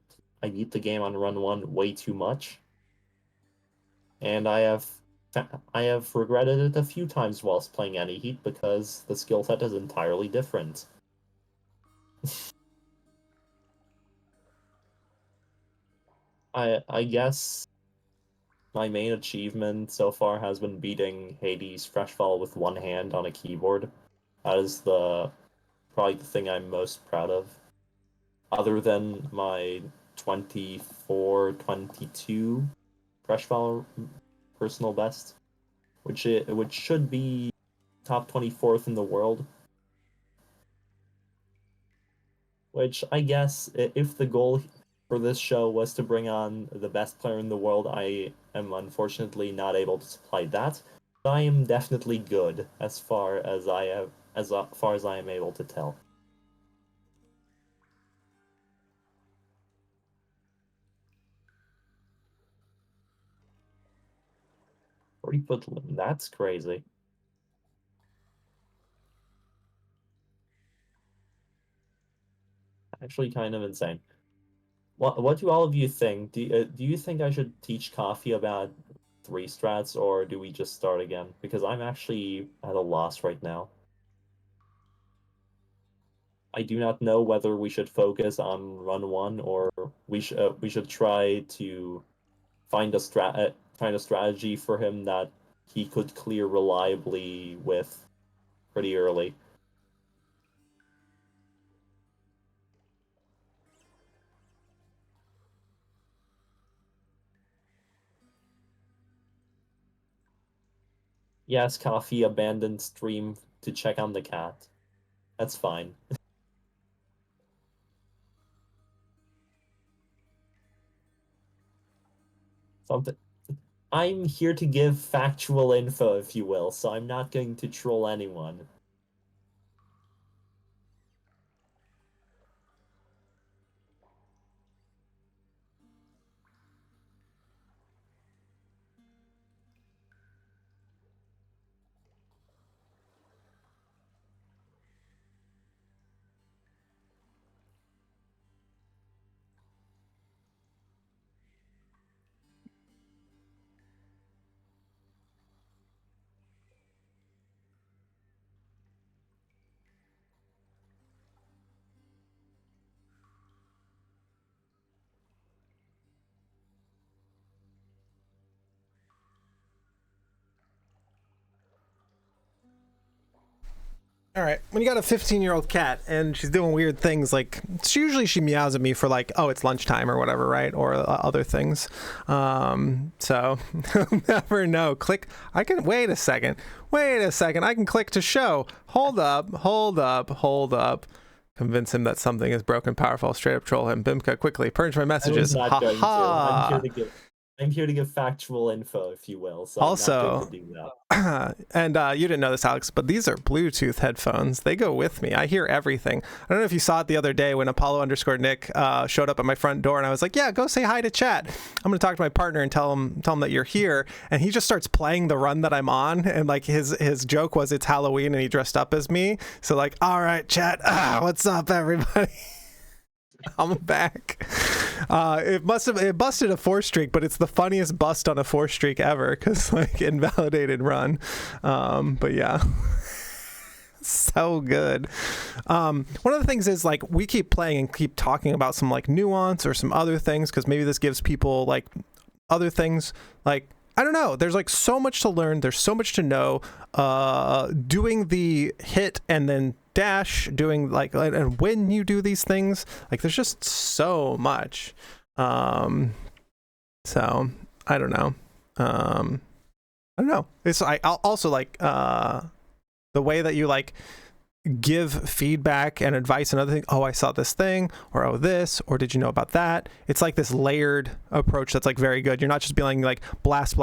beat the game on run 1 way too much, and I have regretted it a few times whilst playing Any Heat because the skill set is entirely different. I guess my main achievement so far has been beating Hades Freshfall with one hand on a keyboard. That is probably the thing I'm most proud of. Other than my 24-22 Freshfall personal best, which should be top 24th in the world. Which I guess if the goal for this show was to bring on the best player in the world, I am unfortunately not able to supply that. But I am definitely good as far as I am able to tell. That's crazy. Actually, kind of insane. What do all of you think? Do you think I should teach Coffee about 3 strats, or do we just start again? Because I'm actually at a loss right now. I do not know whether we should focus on run 1 or we should try to find a strategy for him that he could clear reliably with pretty early. Yes, Coffee abandoned stream to check on the cat. That's fine. Something. I'm here to give factual info, if you will, so I'm not going to troll anyone. All right, when you got a 15-year-old cat and she's doing weird things, like usually she meows at me for like, oh, it's lunchtime or whatever, right? Or other things. So you'll never know. Click. I can wait a second. I can click to show. Hold up. Convince him that something is broken, powerful. Straight up troll him. Bimka, quickly purge my messages. I'm not going to. I'm here to give factual info, if you will. So also, I'm not going to do that. and you didn't know this, Alex, but these are Bluetooth headphones. They go with me. I hear everything. I don't know if you saw it the other day when Apollo_Nick showed up at my front door, and I was like, "Yeah, go say hi to chat. I'm going to talk to my partner and tell him that you're here." And he just starts playing the run that I'm on, and like his joke was it's Halloween and he dressed up as me. So like, all right, chat. What's up, everybody? I'm back. It busted a 4-streak, but it's the funniest bust on a 4-streak ever because like invalidated run. But yeah. So good. One of the things is like we keep playing and keep talking about some like nuance or some other things because maybe this gives people like other things like I don't know. There's like so much to learn. There's so much to know. Doing the hit and then dash, doing like, and when you do these things, like there's just so much. So I don't know. It's I'll also like the way that you like give feedback and advice and other things. Oh, I saw this thing, or oh this, or did you know about that? It's like this layered approach that's like very good. You're not just being like blast.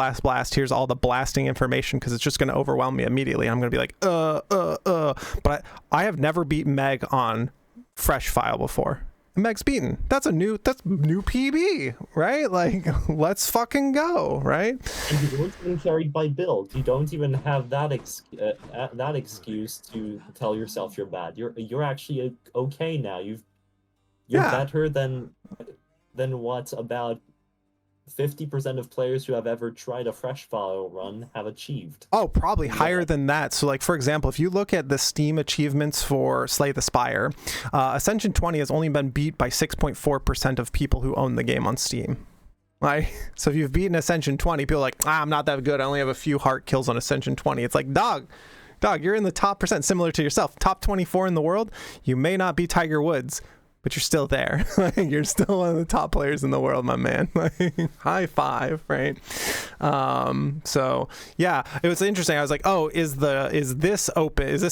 Here's all the blasting information because it's just going to overwhelm me immediately. I'm going to be like But I have never beat Meg on Fresh File before. Meg's beaten. That's new PB, right? Like, let's fucking go, right? And you weren't even carried by build. You don't even have that excuse to tell yourself you're bad. You're actually okay now. You're better than what about 50% of players who have ever tried a fresh file run have achieved. Oh, probably higher than that. So, like, for example, if you look at the Steam achievements for Slay the Spire, Ascension 20 has only been beat by 6.4% of people who own the game on Steam. Right? So if you've beaten Ascension 20, people are like, I'm not that good. I only have a few heart kills on Ascension 20. It's like, dog, you're in the top percent, similar to yourself. Top 24 in the world. You may not be Tiger Woods, but you're still there. You're still one of the top players in the world, my man. High five, right? So yeah, it was interesting. I was like, oh, is this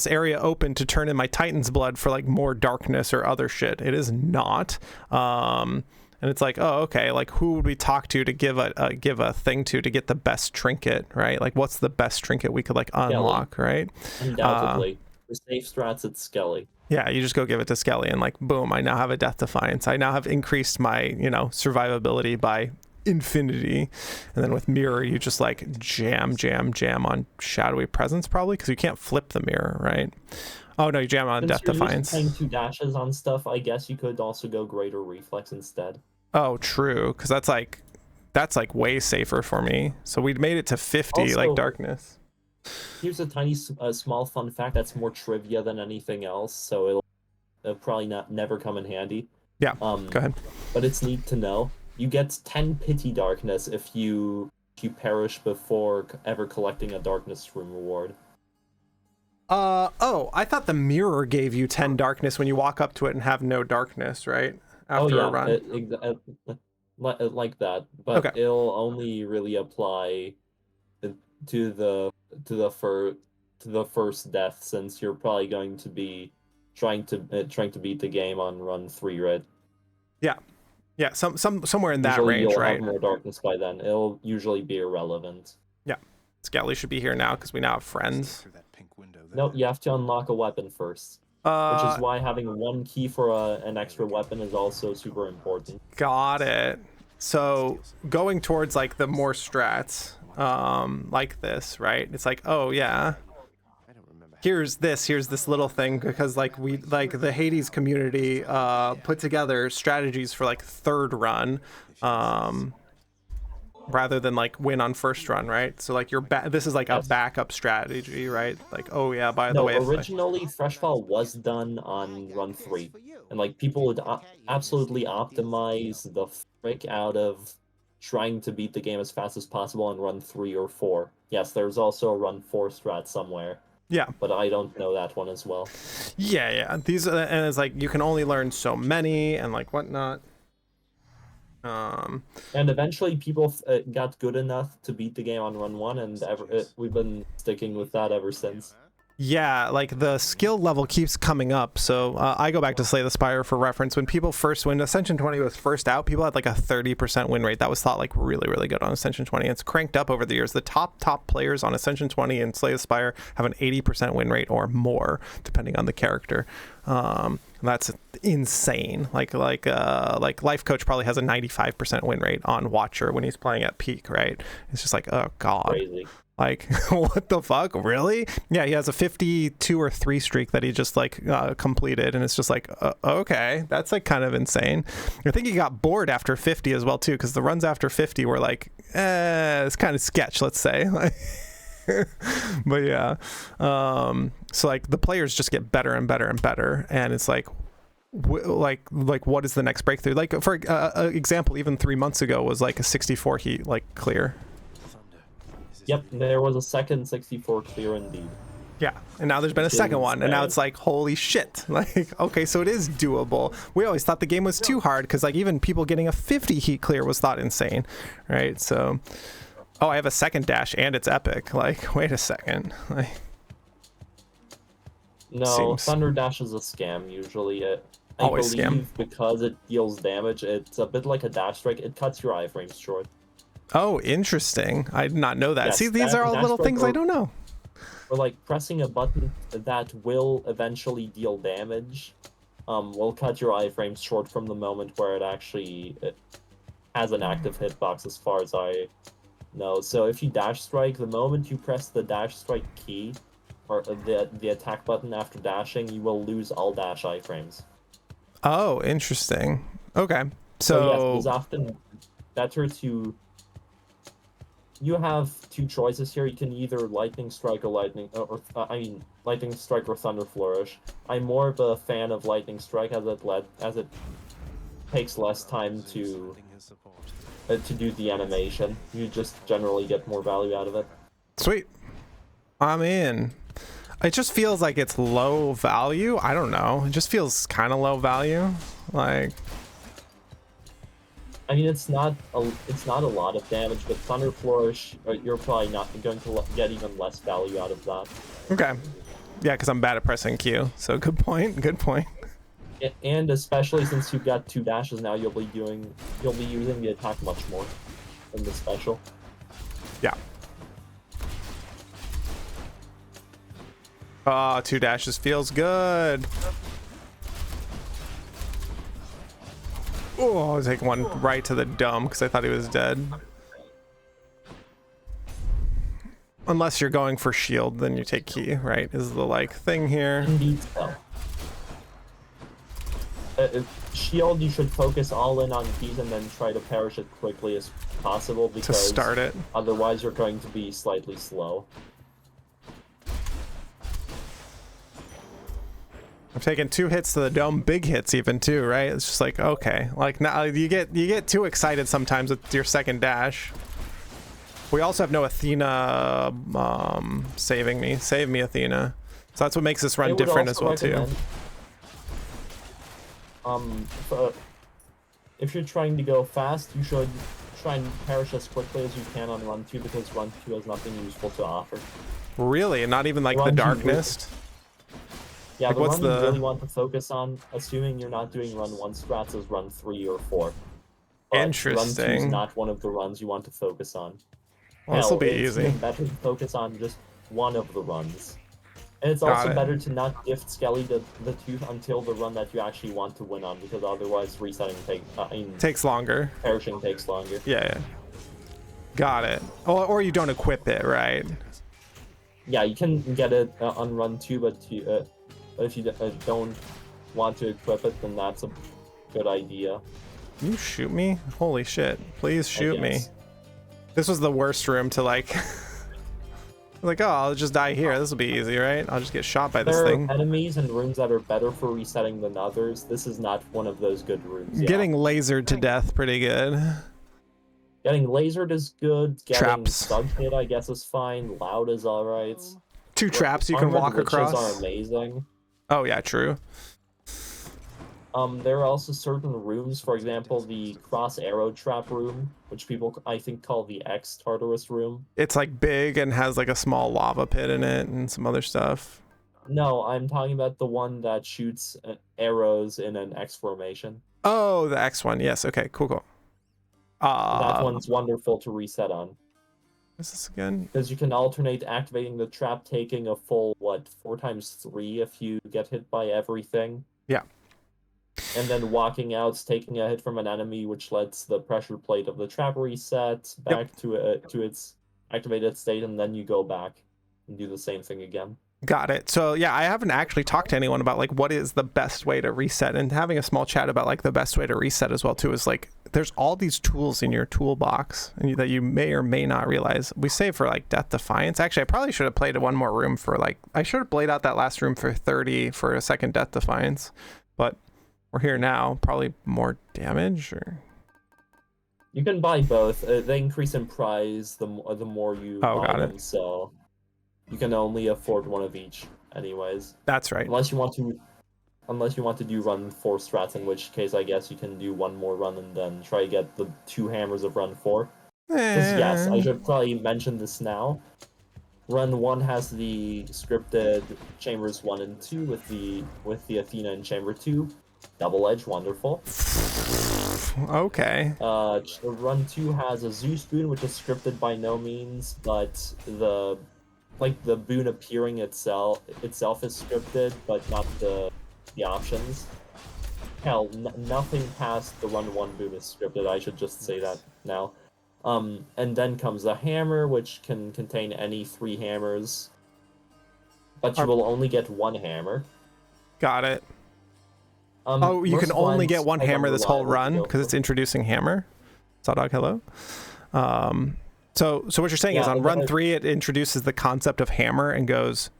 area open to turn in my Titan's blood for like more darkness or other shit? It is not. And it's like, oh, okay, like who would we talk to give a thing to get the best trinket, right? Like what's the best trinket we could like unlock, right? Undoubtedly. The safe strats at Skelly. Yeah, you just go give it to Skelly and like, boom, I now have a Death Defiance. I now have increased my, survivability by infinity. And then with Mirror, you just like jam on Shadowy Presence probably, because you can't flip the Mirror, right? Oh no, you jam on Death Defiance. Since you're using 2 dashes on stuff, I guess you could also go Greater Reflex instead. Oh, true, because that's like way safer for me. So we made it to 50, also, like Darkness. Here's a tiny, small fun fact that's more trivia than anything else, so it'll probably never come in handy. Yeah, go ahead. But it's neat to know. You get 10 Pity Darkness if you perish before ever collecting a Darkness Room reward. Oh, I thought the Mirror gave you 10 Darkness when you walk up to it and have no darkness, right? After a run. Like that, but okay. It'll only really apply to the first death, since you're probably going to be trying to beat the game on run 3, right? Yeah, somewhere in that usually range, you'll right? Have more darkness by then. It'll usually be irrelevant. Yeah, Skelly should be here now because we now have friends. No, you have to unlock a weapon first. Which is why having 1 key for an extra weapon is also super important. Got it. So going towards like the more strats, like this, right? It's like, oh yeah, here's this little thing, because like the Hades community put together strategies for like 3rd run, rather than like win on 1st run, right? So like this is like a backup strategy, right? Like, oh yeah, by the way, originally Freshfall was done on run 3, and like people would absolutely optimize the frick out of trying to beat the game as fast as possible on run 3 or 4. Yes, there's also a run 4 strat somewhere. Yeah, but I don't know that one as well. Yeah. These and it's like you can only learn so many and like whatnot. And eventually people got good enough to beat the game on run 1, and we've been sticking with that ever since. Yeah, like the skill level keeps coming up. So I go back to Slay the Spire for reference. When Ascension 20 was first out, people had like a 30% win rate. That was thought like really, really good on Ascension 20. It's cranked up over the years. The top players on Ascension 20 and Slay the Spire have an 80% win rate or more, depending on the character. That's insane. Like Life Coach probably has a 95% win rate on Watcher when he's playing at peak, right? It's just like, oh god. Crazy. Like, what the fuck? Really? Yeah, he has a 52 or 3 streak that he just like completed, and it's just like, okay, that's like kind of insane. I think he got bored after 50 as well too, because the runs after 50 were like, it's kind of sketch, let's say. But yeah, so like the players just get better and better and better, and it's like what is the next breakthrough? Like for example, even 3 months ago was like a 64 heat like clear. Yep, there was a second 64 clear indeed. Yeah, and now there's been a second one, and now it's like, holy shit. Like, okay, so it is doable. We always thought the game was too hard, because like even people getting a 50 heat clear was thought insane, right? So, oh, I have a second dash and it's epic. Like, wait a second. Like, no, Thunder Dash is a scam usually. I always believe scam. Because it deals damage, it's a bit like a dash strike. It cuts your iframes short. Oh, interesting. I did not know that. Yes, see, these are all little things I don't know. Or like pressing a button that will eventually deal damage will cut your iframes short from the moment where it has an active hitbox, as far as I know. So if you dash strike, the moment you press the dash strike key, or the attack button after dashing, you will lose all dash iframes. Oh, interesting. Okay. So yes, So it is often better to... You have two choices here. You can either lightning strike or lightning strike or thunder flourish. I'm more of a fan of lightning strike, as it takes less time to do the animation. You just generally get more value out of it. sweet. I'm in. It just feels like it's low value. I don't know. It just feels kind of low value. Like, I mean, it's not a lot of damage, but Thunder Flourish, you're probably not going to get even less value out of that. okay. Yeah, because I'm bad at pressing Q. So good point. Good point. And especially since you've got two dashes now, you'll be using the attack much more in the special. Yeah. Two dashes feels good. Oh, I'll take one right to the dome because I thought he was dead. Unless you're going for shield, then you take key, right? Is the like thing here. Indeed so. Shield, you should focus all in on keys and then try to perish it quickly as possible, because To start it. Otherwise you're going to be slightly slow. I've taken 2 hits to the dome, big hits even too, right? It's just like, okay, like now you get too excited sometimes with your second dash. We also have no Athena saving me. Save me, Athena. So that's what makes this run different as well too. If you're trying to go fast, you should try and perish as quickly as you can on run 2, because run 2 has nothing useful to offer. Really? And not even like Run the 2 darkness? Yeah, like, the what's run the... you really want to focus on, assuming you're not doing run 1 strats, is run 3 or 4. But Interesting. Run 2 is not one of the runs you want to focus on. Well, this will be it's easy. even better to focus on just one of the runs. And it's also better to not gift Skelly the tooth until the run that you actually want to win on, because otherwise resetting takes longer. Perishing takes longer. Yeah. Got it. Or you don't equip it, right? Yeah, you can get it on run 2, but if you don't want to equip it, then that's a good idea. Can you shoot me? Holy shit. Please shoot me. This was the worst room to like... like, oh, I'll just die here. This will be easy, right? I'll just get shot by this thing. There are enemies and rooms that are better for resetting than others. This is not one of those good rooms. Yeah. Getting lasered to death, pretty good. Getting lasered is good. Getting Traps. stun hit, I guess, is fine. Loud is alright. 2 traps you can walk across. Are amazing. Oh yeah, true. There are also certain rooms, for example, the cross arrow trap room, which people I think call the X Tartarus room. It's like big and has like a small lava pit in it and some other stuff. No, I'm talking about the one that shoots arrows in an X formation. Oh, the X one. Yes. Okay. Cool. That one's wonderful to reset on. What is this again? Because you can alternate activating the trap, taking a full 4x3 if you get hit by everything. Yeah. And then walking out, taking a hit from an enemy, which lets the pressure plate of the trap reset back to its activated state, and then you go back and do the same thing again. Got it. So yeah, I haven't actually talked to anyone about like what is the best way to reset, and having a small chat about like the best way to reset as well too is like there's all these tools in your toolbox that you may or may not realize. We save for like Death Defiance. Actually, I probably should have played one more room for like I should have played out that last room for 30 for a second Death Defiance, but we're here now. Probably more damage or. You can buy both. They increase in price the more you buy them. So. You can only afford one of each, anyways. That's right. Unless you want to do run 4 strats, in which case I guess you can do one more run and then try to get the 2 hammers of run 4. Yes, I should probably mention this now. Run 1 has the scripted chambers 1 and 2 with the Athena in chamber 2. Double edge, wonderful. Okay. Run 2 has a Zeus boon, which is scripted by no means, but the boon appearing itself is scripted, but not the options. Hell, nothing past the run 1 boon is scripted. I should just say that now. And then comes a hammer, which can contain any 3 hammers, but you will only get 1 hammer. Got it. Oh, you can only get 1 hammer this whole run because it's introducing hammer. Sawdog, hello. So what you're saying is on run 3, it introduces the concept of hammer and goes,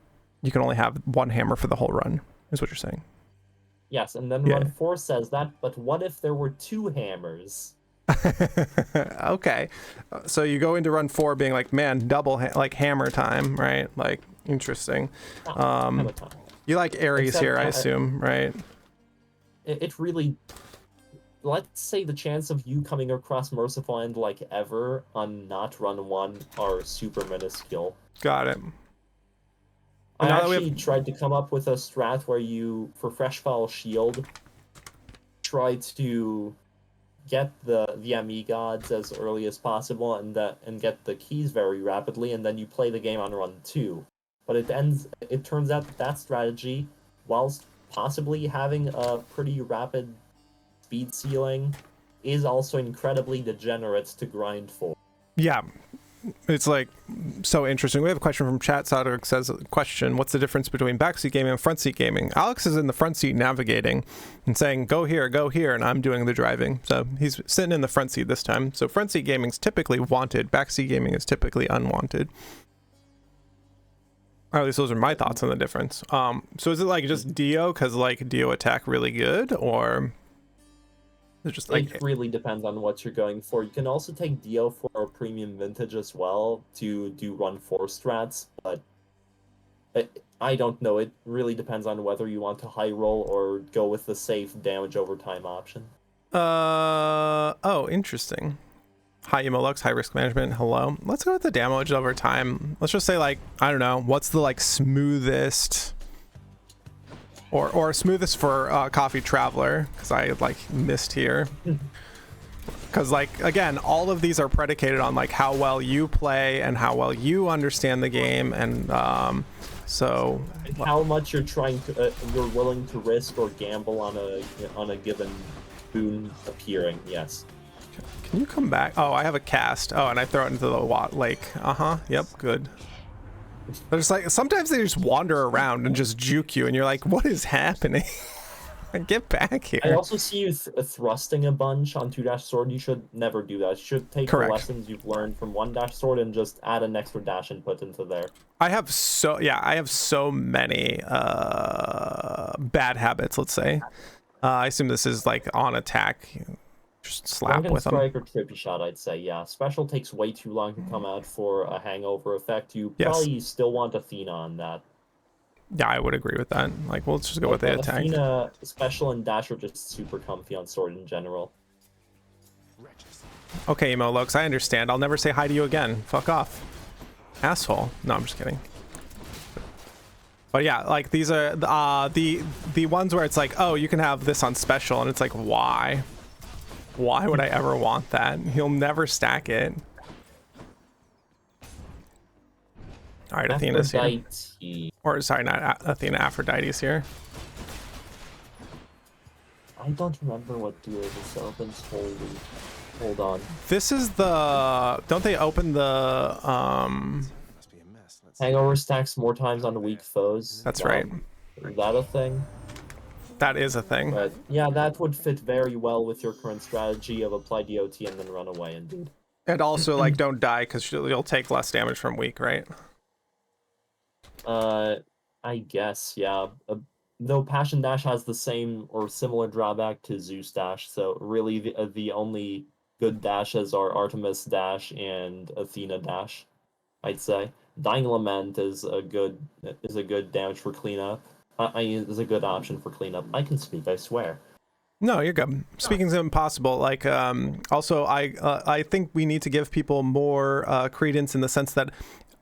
you can only have 1 hammer for the whole run, is what you're saying. Yes, and then run 4 says that, but what if there were 2 hammers? Okay, so you go into run 4 being like, man, double like hammer time, right? Like, interesting. You like Ares here, I assume, right? It really, let's say the chance of you coming across Merciful End like ever on not run 1 are super minuscule. Got it. I actually tried to come up with a strat where you, for Fresh File Shield, try to get the Amigods as early as possible and get the keys very rapidly, and then you play the game on run 2. But it turns out that strategy, whilst possibly having a pretty rapid speed ceiling, is also incredibly degenerate to grind for. Yeah, it's like so interesting. We have a question from chat. Soderick says, question, what's the difference between backseat gaming and front seat gaming? Alex is in the front seat navigating and saying, go here, and I'm doing the driving. So he's sitting in the front seat this time. So front seat gaming is typically wanted. Backseat gaming is typically unwanted. Or at least those are my thoughts on the difference. So is it like just Dio because like Dio attack really good, or it's just like it really depends on what you're going for. You can also take Dio for a premium vintage as well to do run 4 strats, but I don't know. It really depends on whether you want to high roll or go with the safe damage over time option. Oh, interesting. Hi, Emolux, high risk management. Hello. Let's go with the damage over time. Let's just say, like, I don't know, what's the like smoothest or smoothest for Coffee Traveler, because I like missed here. Because like again, all of these are predicated on like how well you play and how well you understand the game, and so and how much you're trying to you're willing to risk or gamble on a given boon appearing. Yes. Can you come back? Oh, I have a cast. Oh, and I throw it into the lake. Yep, good. They're just like, sometimes they just wander around and just juke you, and you're like, what is happening? Get back here. I also see you thrusting a bunch on 2-sword. You should never do that. You should take the lessons you've learned from 1-sword and just add an extra dash input into there. I have so many bad habits, let's say. I assume this is like on attack. Just slap with them. Strike or trippy shot, I'd say, yeah. Special takes way too long to come out for a hangover effect. You probably still want Athena on that. Yeah, I would agree with that. Like, well, let's just go with the attack. Athena, special, and dash are just super comfy on sword in general. Okay, Emo Lux, I understand. I'll never say hi to you again. Fuck off. Asshole. No, I'm just kidding. But yeah, like, these are the ones where it's like, oh, you can have this on special, and it's like, why? Why would I ever want that? He'll never stack it. All right, Athena's here. Or, sorry, not Athena, Aphrodite's here. I don't remember what duo this opens. Hold on. This is the... Don't they open the... Hangover stacks more times on weak foes. That's right. Is that a thing? That is a thing. But yeah, that would fit very well with your current strategy of apply DOT and then run away, indeed. And also, like, don't die, because you'll take less damage from weak, right? I guess, yeah. Though Passion Dash has the same or similar drawback to Zeus Dash, so really the only good dashes are Artemis Dash and Athena Dash, I'd say. Dying Lament is a good damage for cleanup. Is a good option for cleanup. I can speak, I swear. No, you're good. Speaking's impossible. Like, also, I think we need to give people more credence in the sense that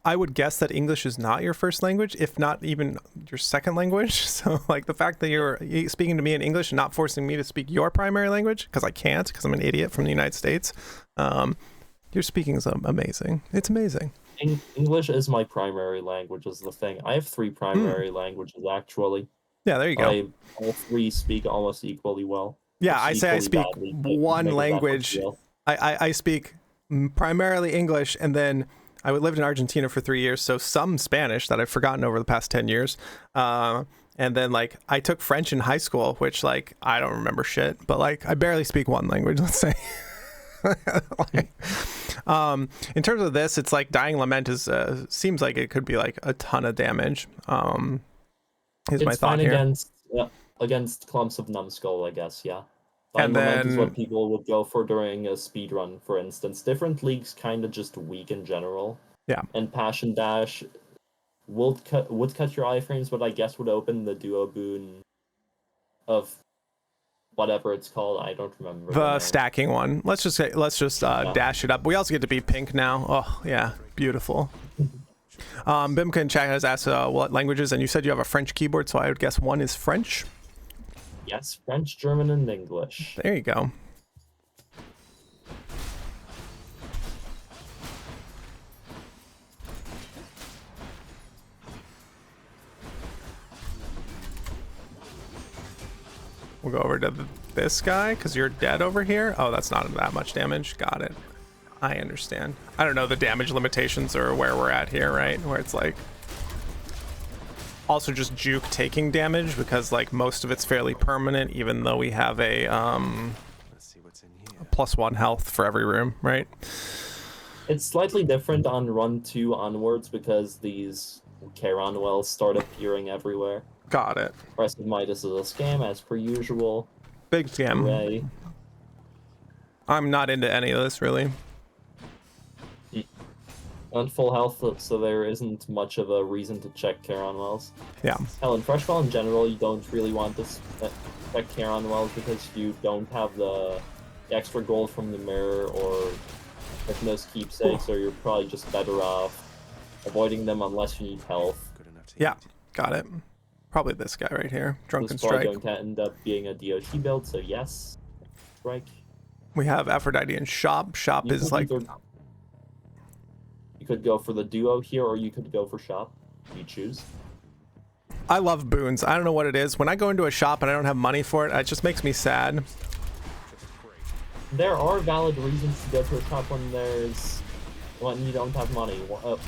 I would guess that English is not your first language, if not even your second language. So, like, the fact that you're speaking to me in English and not forcing me to speak your primary language, because I can't, because I'm an idiot from the United States, your speaking is amazing. It's amazing. English is my primary language, is the thing. I have 3 primary languages, actually. Yeah, there you go. All three speak almost equally well. Yeah, Just I say I equally speak badly, one make it that much language. real. I speak primarily English, and then I lived in Argentina for 3 years, so some Spanish that I've forgotten over the past 10 years. And then like I took French in high school, which like I don't remember shit, but like I barely speak one language, let's say. Like, in terms of this, it's like Dying Lament is seems like it could be like a ton of damage. Is my It's thought fine here. against clumps of numbskull, I guess. Yeah, And Dying Lament is what then people would go for during a speed run, for instance. Different leagues kind of just weak in general, yeah, and Passion Dash would cut your iframes, but I guess would open the duo boon of whatever it's called. I don't remember the the name. stacking one. Let's just dash it up. We also get to be pink now. Oh yeah, beautiful. Bimka in chat has asked what languages, and you said you have a French keyboard, so I would guess one is French. Yes, French, German, and English. There you go. We'll go over to this guy because you're dead over here. Oh, that's not that much damage. Got it. I understand. I don't know the damage limitations or where we're at here, right? Where it's like also just juke taking damage because like most of it's fairly permanent, even though we have a +1 health for every room, right? It's slightly different on run 2 onwards because these Charon wells start appearing everywhere. Got it. Rest of Midas is a scam as per usual. Big scam. Hooray. I'm not into any of this really. On full health, so there isn't much of a reason to check Charon wells. Yeah. Hell, in Freshfall in general, you don't really want to check Charon wells because you don't have the extra gold from the mirror or those keepsakes, or you're probably just better off avoiding them unless you need health. Yeah, got it. Probably this guy right here. Drunken This is probably Strike. going to end up being a DOT build, so yes. Strike. We have Aphrodite and Shop. Shop You is could like... either- You could go for the duo here, or you could go for shop. You choose. I love boons. I don't know what it is. When I go into a shop and I don't have money for it, it just makes me sad. There are valid reasons to go to a shop when you don't have money.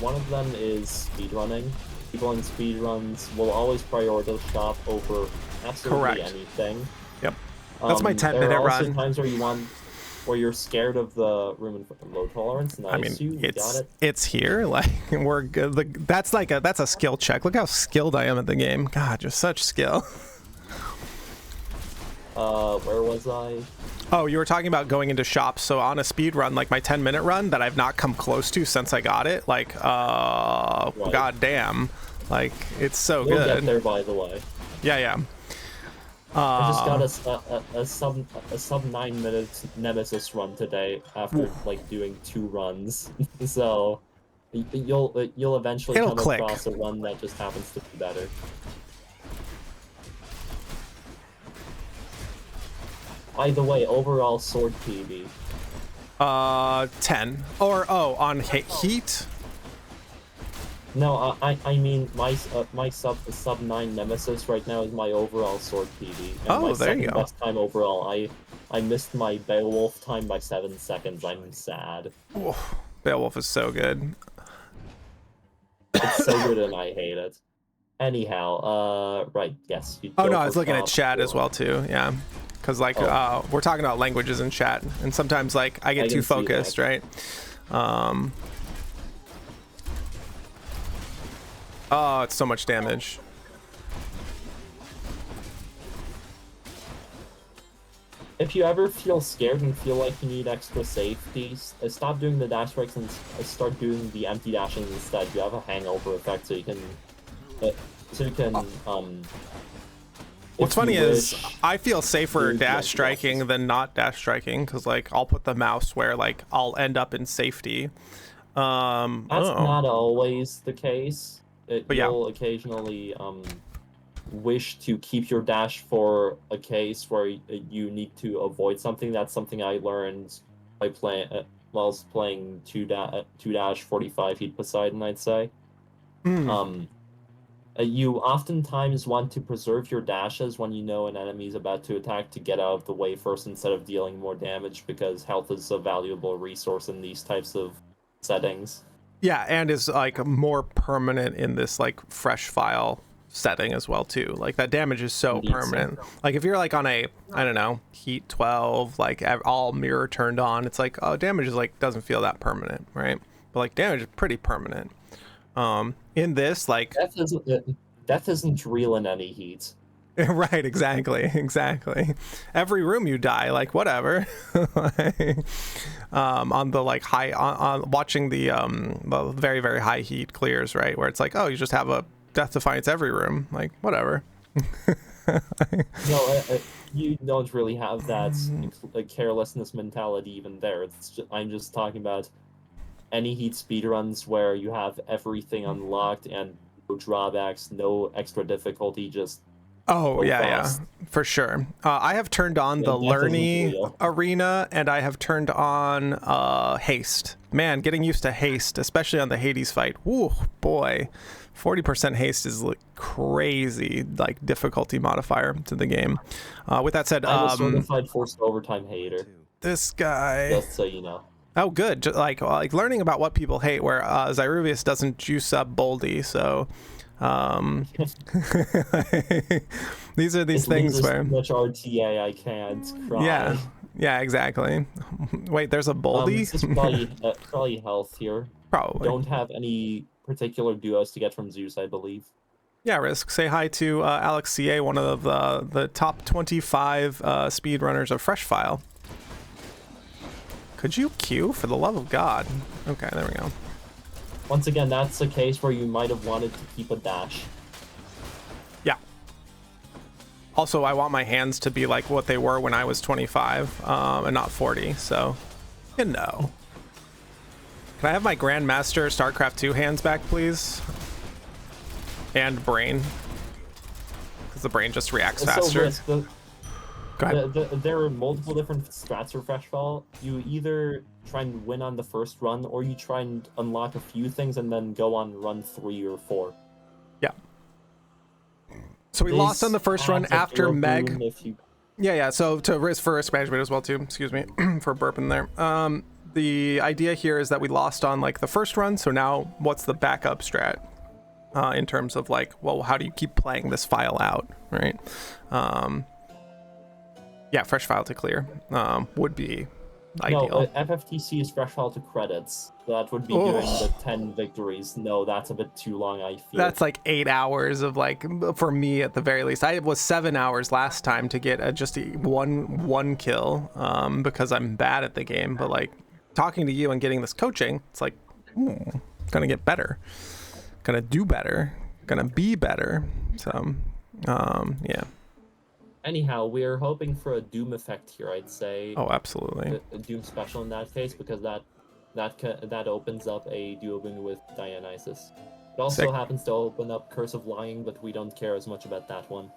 One of them is speedrunning. People in speedruns will always prioritize shop over absolutely anything. Yep. That's my 10-minute There are also run. times where you're scared of the room and low tolerance. Nice, I mean, you got it. it's here. Like we're good. That's a skill check. Look how skilled I am at the game. God, just such skill. Where was I? Oh, you were talking about going into shops. So on a speed run, like my 10-minute run that I've not come close to since I got it. Like, Right. god damn, like it's so You'll good. get there, by the way. Yeah. I just got a sub 9 minutes Nemesis run today after like doing 2 runs. So you'll eventually It'll come click. across a run that just happens to be better. By the way, overall sword PV. 10 or on heat. No, I mean my sub 9 Nemesis right now is my overall sword PV. And Oh, my there you second go. best time overall. I missed my Beowulf time by 7 seconds. I'm sad. Oof, Beowulf is so good. It's so good and I hate it. Anyhow, right, yes. Oh no, I was looking at chat as well too. Yeah, because like we're talking about languages in chat, and sometimes like I get too can see focused, that. right? Oh, it's so much damage. If you ever feel scared and feel like you need extra safety, stop doing the dash strikes and start doing the empty dashes instead. You have a hangover effect, so you can What's if funny you is wish, I feel safer do dash like striking dashes. than not dash striking because like I'll put the mouse where like I'll end up in safety. That's oh. not always the case. But yeah. You'll occasionally wish to keep your dash for a case where you need to avoid something. That's something I learned by while I was playing 2 dash 45 feet Poseidon, I'd say. Hmm. You oftentimes want to preserve your dashes when you know an enemy is about to attack to get out of the way first instead of dealing more damage, because health is a valuable resource in these types of settings. Yeah, and is like more permanent in this like fresh file setting as well too. Like that damage is so Indeed, so. permanent. Like if you're like on a, I don't know, heat 12, like all mirror turned on, it's like, oh, damage is like doesn't feel that permanent, right? But like damage is pretty permanent. In this, like death isn't real in any heat. right, exactly. Every room you die, like whatever. On the like high on watching the very very high heat clears, right, where it's like, oh, you just have a death defiance every room, like whatever. No, you don't really have that carelessness mentality even there. I'm just talking about any heat speedruns where you have everything unlocked and no drawbacks, no extra difficulty, just oh yeah fast. yeah, for sure. I have turned on the Learny arena, and I have turned on haste. Man, getting used to haste, especially on the Hades fight. Ooh boy, 40% haste is like crazy, like difficulty modifier to the game. With that said, I'm a certified forced overtime hater. This guy, just so you know. Oh, good. Just like learning about what people hate, where Zyruvius doesn't juice up Boldy, so these are these things where much RTA I can't cry. Yeah, exactly. Wait, there's a Boldy? This is probably health here. Probably. Don't have any particular duos to get from Zeus, I believe. Yeah, Risk. Say hi to AlexCA, one of the top 25 speedrunners of Fresh File. Could you queue, for the love of God? Okay, there we go. Once again, that's a case where you might have wanted to keep a dash. Yeah. Also, I want my hands to be like what they were when I was 25, and not 40, so, you know. Can I have my Grandmaster StarCraft 2 hands back, please? And brain. Because the brain just reacts faster. So there are multiple different strats for Fresh Fall. You either try and win on the first run, or you try and unlock a few things and then go on run 3 or 4. Yeah. So we lost on the first run after Meg. Yeah. So for risk management as well too. Excuse me for burping there. The idea here is that we lost on like the first run. So now what's the backup strat? In terms of like, well, how do you keep playing this file out, right? Yeah, fresh file to clear would be ideal. No, FFTC is fresh file to credits. That would be doing the 10 victories. No, that's a bit too long, I feel. That's like 8 hours of like, for me at the very least. I was 7 hours last time to get just one kill because I'm bad at the game. But like talking to you and getting this coaching, it's like, gonna get better. Gonna do better. Gonna be better. So, yeah. Anyhow, we're hoping for a Doom effect here, I'd say. Oh, absolutely. A Doom special in that case, because that opens up a duo boon with Dionysus. It also happens to open up Curse of Lying, but we don't care as much about that one.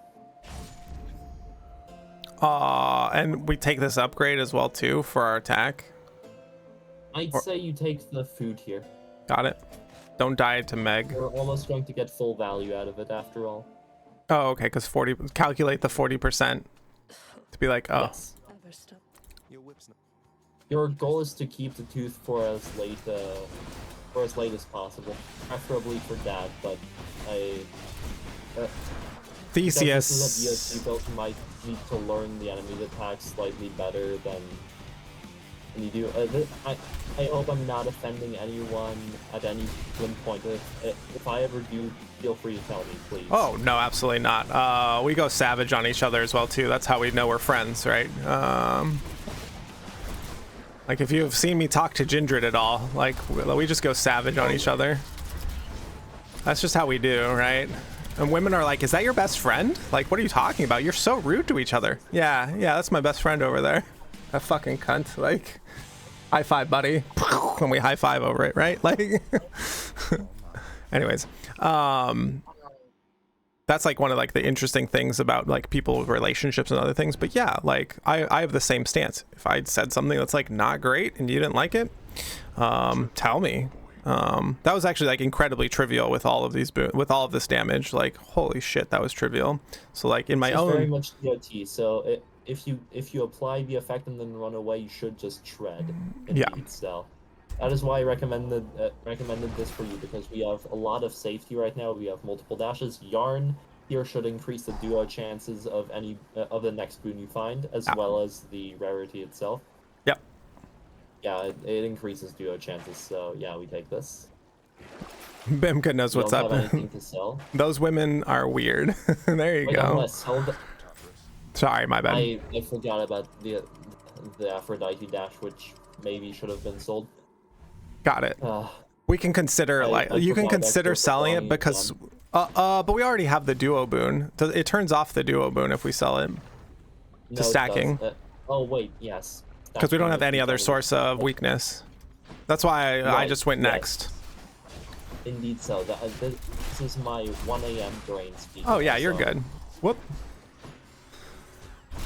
And we take this upgrade as well too for our attack. I'd say you take the food here. Got it. Don't die to Meg. We're almost going to get full value out of it after all. Oh, okay, because calculate the 40% to be like, oh. Yes. Your goal is to keep the tooth for as late as possible, preferably for that. But Theseus might need to learn the enemy's attacks slightly better than you do. I hope I'm not offending anyone at any given point. If I ever do, feel free to tell me, please. Oh, no, absolutely not. We go savage on each other as well, too. That's how we know we're friends, right? Like, if you've seen me talk to Jindred at all, like, we just go savage on each other. That's just how we do, right? And women are like, is that your best friend? Like, what are you talking about? You're so rude to each other. Yeah, that's my best friend over there. That fucking cunt. Like, high five, buddy. And we high five over it, right? Like, anyways, that's like one of like the interesting things about like people with relationships and other things. But yeah, like I have the same stance. If I'd said something that's like not great and you didn't like it, tell me. That was actually like incredibly trivial with all of these with all of this damage. Like, holy shit, that was trivial. So like in my It's own very much DOT. So if you apply the effect and then run away, you should just shred. Yeah. Indeed, so that is why I recommended this for you, because we have a lot of safety right now. We have multiple dashes. Yarn here should increase the duo chances of any of the next boon you find, as well as the rarity itself. Yep. Yeah, it increases duo chances. So yeah, we take this. Bimka knows what's don't up. Have anything to sell. Those women are weird. There you Wait, go. Sorry, my bad. I forgot about the Aphrodite dash, which maybe should have been sold. Got it. We can consider you can consider selling it because but we already have the duo boon. It turns off the duo boon if we sell it to stacking. Oh wait, yes. Because we don't have any other source of weakness. That's why I just went next. Indeed, so this is my 1 a.m. brain speaking. Oh yeah, you're good. Whoop.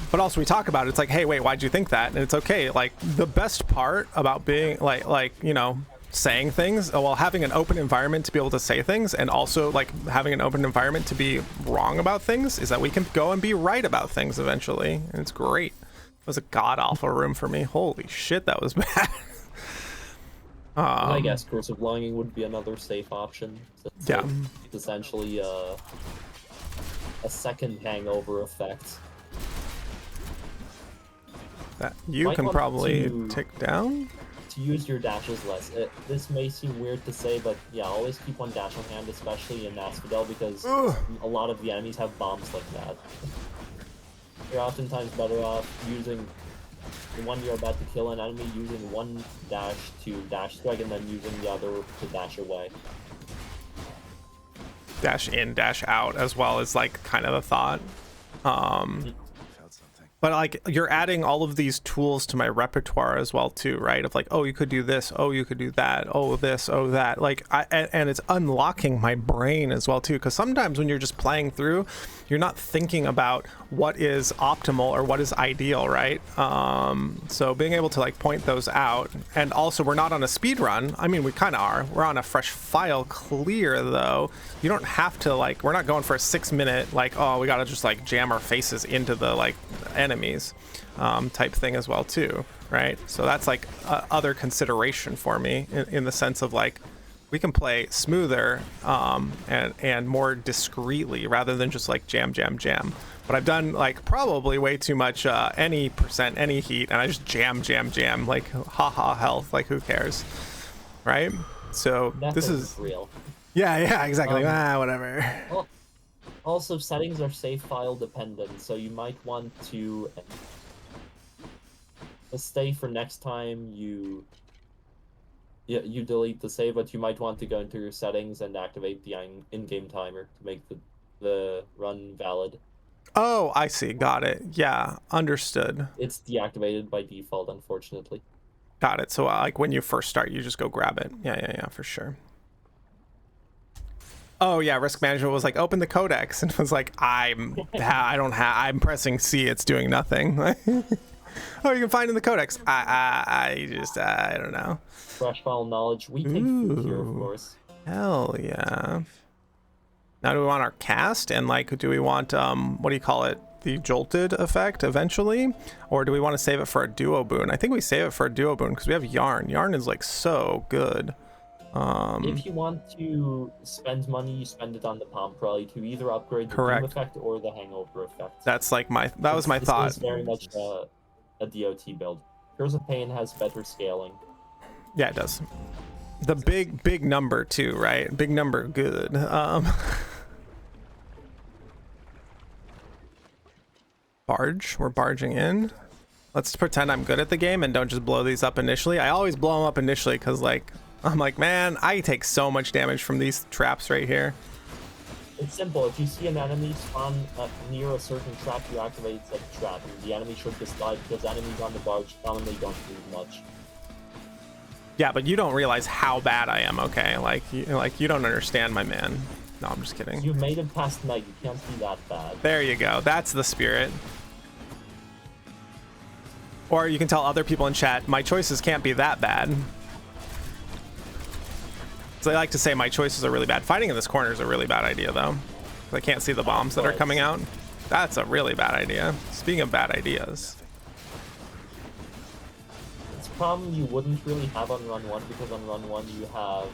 But also we talk about it, it's like, hey, wait, why'd you think that? And it's okay. Like the best part about being like you know, saying things, well, having an open environment to be able to say things, and also like having an open environment to be wrong about things, is that we can go and be right about things eventually, and it's great. It was a god awful room for me. Holy shit, that was bad. I guess Curse of Longing would be another safe option. Yeah. It's essentially a second hangover effect. That you can probably take down? To use your dashes less. This may seem weird to say, but yeah, always keep one dash on hand, especially in Asphodel, because a lot of the enemies have bombs like that. You're oftentimes better off using the one you're about to kill an enemy, using one dash to dash strike, and then using the other to dash away. Dash in, dash out, as well as like kind of a thought. But like you're adding all of these tools to my repertoire as well too, right? Of like, oh, you could do this, oh, you could do that, oh, this, oh, that. Like, and it's unlocking my brain as well too, because sometimes when you're just playing through, you're not thinking about what is optimal or what is ideal, right? So being able to like point those out, and also we're not on a speed run. I mean, we kind of are. We're on a fresh file clear though. You don't have to like. We're not going for a 6-minute like, oh, we gotta just like jam our faces into the like enemies type thing as well too, right? So that's like other consideration for me in the sense of like we can play smoother and more discreetly rather than just like jam. But I've done like probably way too much any heat, and I just jam like haha health, like who cares, right? So this is real. Yeah, exactly. Whatever. Well, also, settings are save file dependent, so you might want to stay for next time you delete the save, but you might want to go into your settings and activate the in-game timer to make the run valid. Oh, I see. Got it. Yeah, understood. It's deactivated by default, unfortunately. Got it. So like when you first start, you just go grab it. Yeah, for sure. Oh yeah, risk management was like open the codex, and it was like I'm pressing C, it's doing nothing. Oh, you can find in the codex. I don't know. Fresh file knowledge. We take food here, of course. Hell yeah. Now do we want our cast, and like do we want what do you call it? The jolted effect eventually, or do we want to save it for a duo boon? I think we save it for a duo boon because we have yarn. Yarn is like so good. If you want to spend money, you spend it on the Palm Prolly to either upgrade the Doom effect or the Hangover effect. That's like that was my thought. This is very much a DOT build. Curse of Pain has better scaling. Yeah, it does. The big number too, right? Big number, good. Barge, we're barging in. Let's pretend I'm good at the game and don't just blow these up initially. I always blow them up initially because like I'm like, man, I take so much damage from these traps right here. It's simple. If you see an enemy spawn near a certain trap, you activate said trap, and the enemy should just die because enemies on the barge commonly don't do much. Yeah, but you don't realize how bad I am, okay? Like you don't understand, my man. No, I'm just kidding. You made it past night. You can't be that bad. There you go. That's the spirit. Or you can tell other people in chat, my choices can't be that bad. So I like to say my choices are really bad. Fighting in this corner is a really bad idea, though. I can't see the bombs that are coming out. That's a really bad idea. Speaking of bad ideas. It's a problem you wouldn't really have on run 1, because on run 1 you have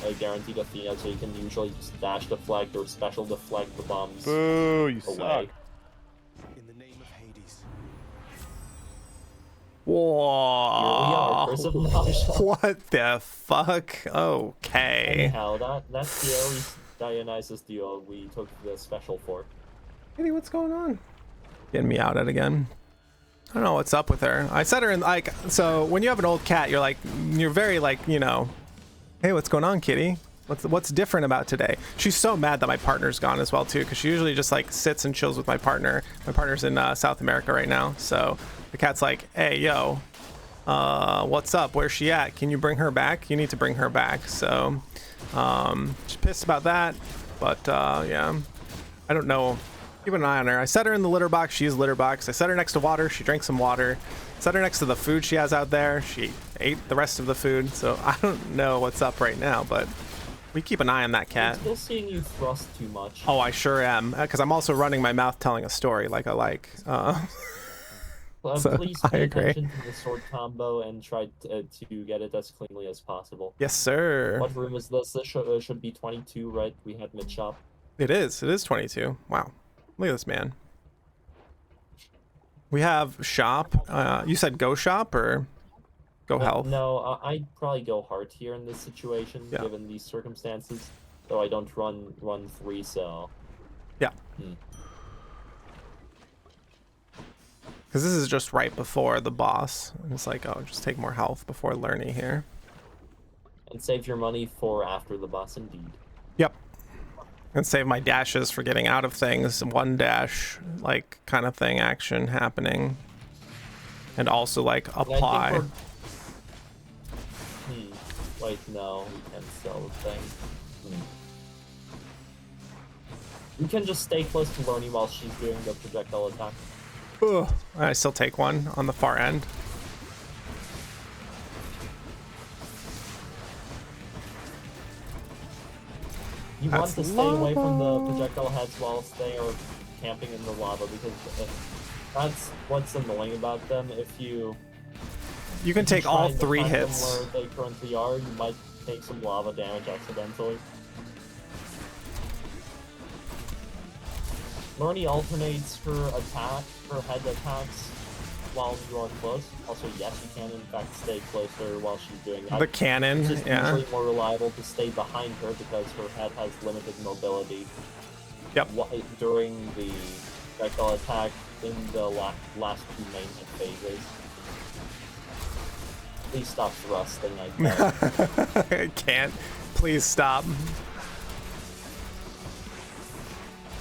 a guaranteed Athena, so you can usually just dash deflect or special deflect the bombs Boo, you away. suck. In the name of Hades. Whoa. Here we are, Curse of Nausea. What the fuck? Okay. Anyhow, that's the Ares Dionysus duo we took the special for. Kitty, what's going on? Getting me out at again. I don't know what's up with her. I set her in, like, so when you have an old cat, you're like, you're very like, you know, hey, what's going on, kitty? What's different about today? She's so mad that my partner's gone as well too, because she usually just like sits and chills with my partner. My partner's in South America right now, so the cat's like, hey, yo, what's up? Where's she at? Can you bring her back? You need to bring her back. So she's pissed about that, but yeah, I don't know. Keep an eye on her. I set her in the litter box. She used litter box. I set her next to water. She drank some water. Set her next to the food she has out there. She ate the rest of the food. So I don't know what's up right now, but we keep an eye on that cat. I'm still seeing you thrust too much. Oh, I sure am, because I'm also running my mouth telling a story like I like. So Please I pay agree. attention to the sword combo and try to get it as cleanly as possible. Yes, sir. What room is this? This should be 22, right? We had mid shop. It is. It is 22. Wow. Look at this man. We have shop. You said go shop or go health? No, I'd probably go heart here in this situation, Yeah. given these circumstances. Though I don't run 3, so. Yeah. Because this is just right before the boss. And it's like, oh, just take more health before Lerny here. And save your money for after the boss, indeed. Yep. And save my dashes for getting out of things. One dash, like, kind of thing action happening. And also, like, apply. Wait, no, we can't sell the thing. We can just stay close to Lerny while she's doing the projectile attack. Ugh. I still take one on the far end. You That's want to stay away from the lava. projectile heads whilst they are camping in the lava, because that's what's annoying about them. If you can take try all and 3 defend them hits. where they currently are, you might take some lava damage accidentally. Lerny alternates her head attacks while you are close. Also, yes, you can in fact stay closer while she's doing that. The cannon, It's just yeah. usually more reliable to stay behind her because her head has limited mobility. Yep. During the projectile attack in the last 2 main hit phases. Please stop thrusting, I guess. I can't. Please stop.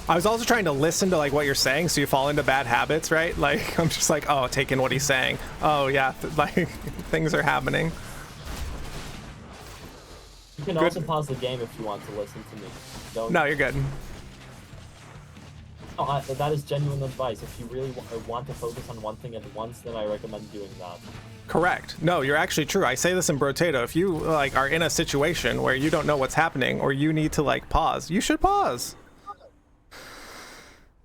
I was also trying to listen to like what you're saying, so you fall into bad habits, right? Like I'm just like, oh, taking what he's saying. Oh yeah, like things are happening. You can also pause the game if you want to listen to me. Don't. No, you're good. Oh, that is genuine advice. If you really want to focus on one thing at once, then I recommend doing that. Correct. No, you're actually true. I say this in Brotato. If you like are in a situation where you don't know what's happening or you need to like pause, you should pause.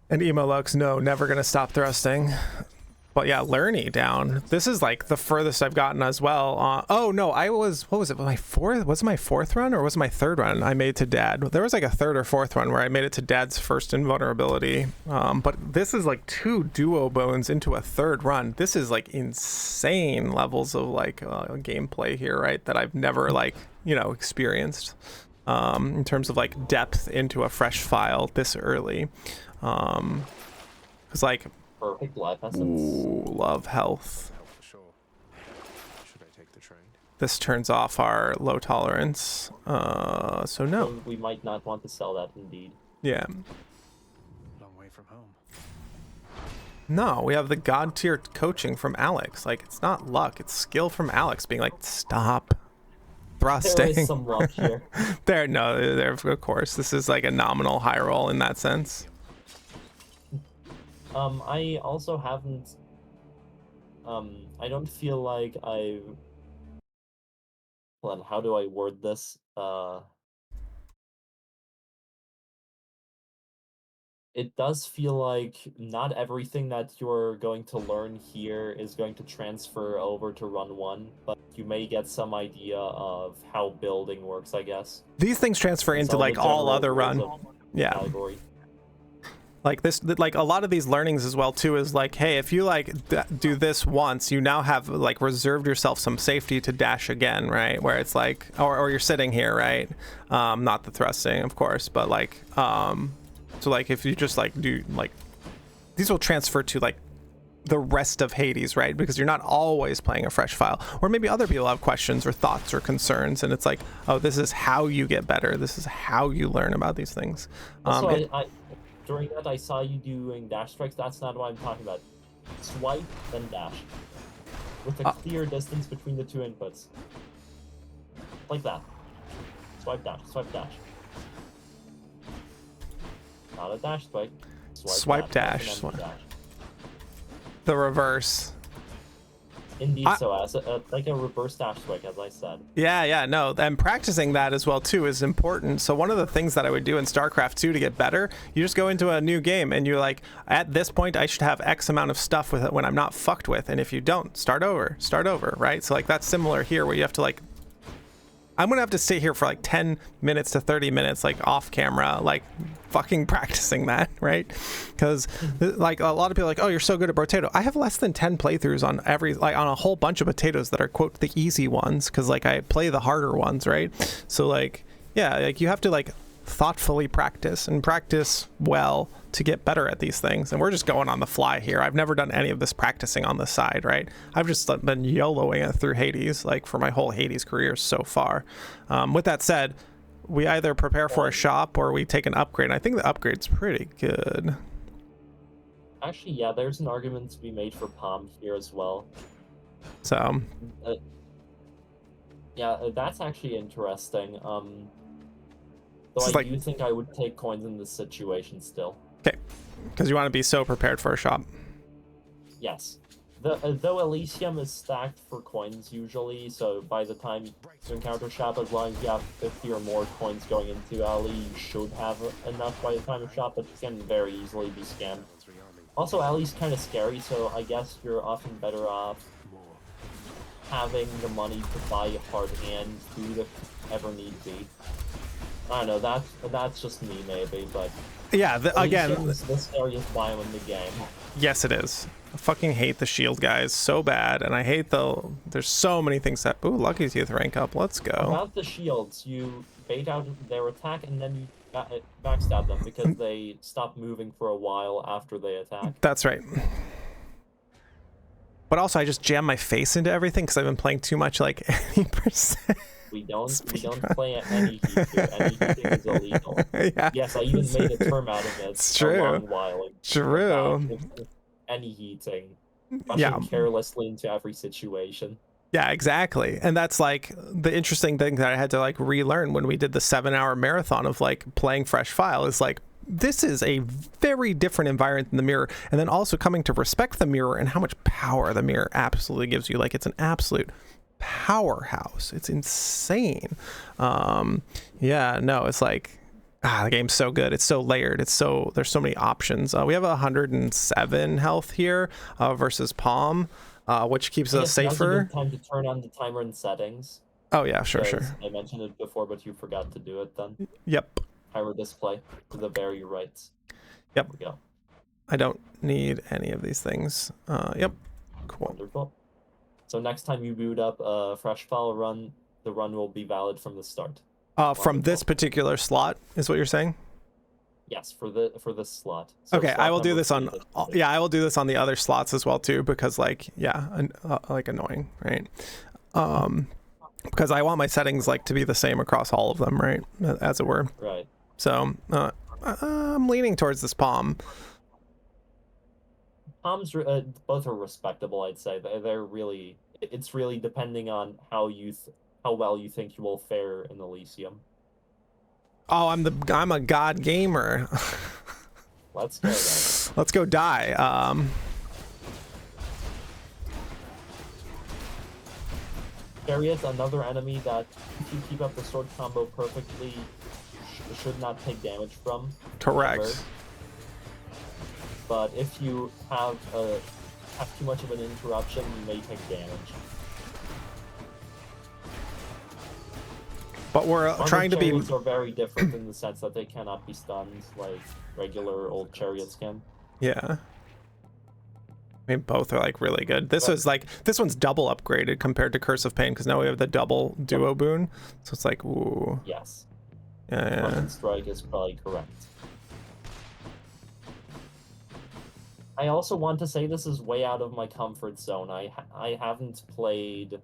And Emo Lux, no, never gonna stop thrusting. But yeah, Lerny down. This is like the furthest I've gotten as well. Oh no, what was it? My 4th? Was it my 4th run or was it my 3rd run I made to Dad? There was like a 3rd or 4th run where I made it to Dad's first invulnerability. But this is like 2 duo bones into a 3rd run. This is like insane levels of like gameplay here, right? That I've never like, you know, experienced in terms of like depth into a fresh file this early. Cause like, Perfect life essence. ooh, love health. Should I take the train? This turns off our low tolerance. So no. So we might not want to sell that, indeed. Yeah. Long way from home. No, we have the god tier coaching from Alex. Like it's not luck, it's skill from Alex being like, stop thrusting. There is some luck here. there, of course. This is like a nominal high roll in that sense. I also haven't, I don't feel like I've Hold on, how do I word this? It does feel like not everything that you're going to learn here is going to transfer over to run 1, but you may get some idea of how building works, I guess. These things transfer And into some of like the all general other rules run. of the Yeah. category. Like this, like a lot of these learnings as well too is like, hey, if you like do this once, you now have like reserved yourself some safety to dash again, right? Where it's like, or you're sitting here, right? Not the thrusting, of course, but like, so like if you just like do like, these will transfer to like the rest of Hades, right? Because you're not always playing a fresh file, or maybe other people have questions or thoughts or concerns, and it's like, oh, this is how you get better. This is how you learn about these things. Also, during that, I saw you doing dash strikes. That's not what I'm talking about. Swipe, then dash. With a clear distance between the two inputs. Like that. Swipe, dash, swipe, dash. Not a dash swipe. Swipe, dash, and then swipe. dash. The reverse. Indeed, so as like a reverse dash swipe, as I said. Yeah, no, and practicing that as well too is important. So one of the things that I would do in StarCraft 2 to get better, you just go into a new game and you're like, at this point I should have X amount of stuff with it when I'm not fucked with, and if you don't, start over, right? So like that's similar here where you have to like, I'm gonna have to sit here for like 10 minutes to 30 minutes like off camera, like fucking practicing that, right? Because like a lot of people are like, oh, you're so good at potato. I have less than 10 playthroughs on on a whole bunch of potatoes that are quote the easy ones, because like I play the harder ones, right? So like, yeah, like you have to like thoughtfully practice and practice well to get better at these things. And we're just going on the fly here. I've never done any of this practicing on the side, right? I've just been YOLOing it through Hades, like for my whole Hades career so far. With that said, we either prepare for a shop or we take an upgrade. I think the upgrade's pretty good. Actually, yeah, there's an argument to be made for Palm here as well. So yeah, that's actually interesting. Though I do think I would take coins in this situation still. Okay, because you want to be so prepared for a shop. Yes. Though Elysium is stacked for coins usually, so by the time you encounter shop, as long as you have 50 or more coins going into Alley, you should have enough by the time of shop, but it can very easily be scammed. Also, Alley's kind of scary, so I guess you're often better off having the money to buy a hard hand food if ever need be. I don't know, that's just me maybe, but yeah, again, it's the scariest biome in the game. Yes, it is. I fucking hate the shield guys so bad, and I hate there's so many things that, ooh, Lucky's youth rank up, let's go. About the shields, you bait out their attack and then you backstab them because they stop moving for a while after they attack. That's right. But also, I just jam my face into everything because I've been playing too much, like 80%. We don't play at any heat here. Any heating is illegal. Yeah. Yes, I even made a term out of it. It's true. A long while ago. True. Any heating. Yeah. Rushing carelessly into every situation. Yeah, exactly. And that's like the interesting thing that I had to like relearn when we did the 7-hour marathon of like playing Fresh File is like, this is a very different environment than the mirror. And then also coming to respect the mirror and how much power the mirror absolutely gives you. Like it's an absolute powerhouse. It's insane. Yeah, no, it's like the game's so good. It's so layered. There's so many options. We have 107 health here versus Palm, which keeps us safer. Now's a good time to turn on the timer and settings. Oh yeah, sure. I mentioned it before, but you forgot to do it then. Yep. Timer display to the very right. Yep. There we go. I don't need any of these things. Yep. Cool. Wonderful. So next time you boot up a fresh file run, the run will be valid from the start. From this particular slot is what you're saying? Yes, for this slot. So okay, slot I will do this on. Yeah, I will do this on the other slots as well too, because like like annoying, right? Because I want my settings like to be the same across all of them, right? As it were. Right. So I'm leaning towards this Palm. Palms, both are respectable, I'd say. They're really. It's really depending on how well you think you will fare in Elysium. Oh, I'm a god gamer. Let's go then. Let's go die. Chariot, another enemy that if you keep up the sword combo perfectly, should not take damage from. Correct. Ever. But if you have too much of an interruption, you may take damage. But we're trying to be. Chariots are very different in the sense that they cannot be stunned like regular old chariots can. Yeah. I mean, both are like really good. This one's double upgraded compared to Curse of Pain because now we have the double duo boon. So it's like, ooh. Yes. Yeah. Russian Strike is probably correct. I also want to say this is way out of my comfort zone. I haven't played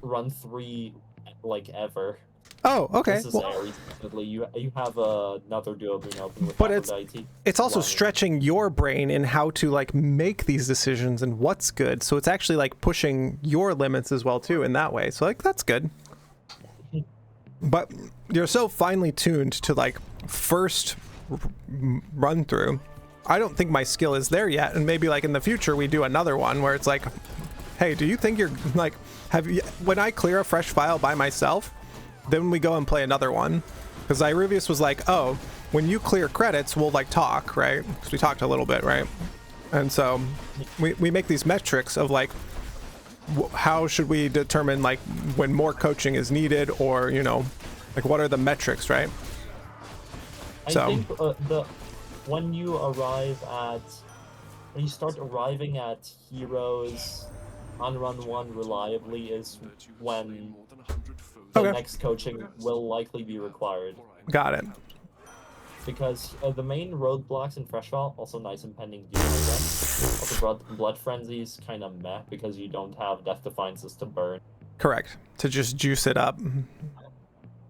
Run 3 like ever. Oh, okay. This is Ares, definitely. You have another duo boon open with But Aphrodite. it's also stretching your brain in how to like make these decisions and what's good. So it's actually like pushing your limits as well too in that way. So like that's good. But you're so finely tuned to like first run through. I don't think my skill is there yet, and maybe like in the future we do another one where it's like, hey, do you think you're like, when I clear a fresh file by myself, then we go and play another one, because Iruvius was like, oh, when you clear credits, we'll like talk, right? Because we talked a little bit, right? And so we make these metrics of like, how should we determine like when more coaching is needed, or you know, like what are the metrics, right? I think when you start arriving at heroes on run 1 reliably is when the next coaching will likely be required. Got it. Because the main roadblocks in Freshfall, also nice impending doom, I guess. Also Blood Frenzy is kind of meh because you don't have Death Defiances to burn. Correct. To just juice it up.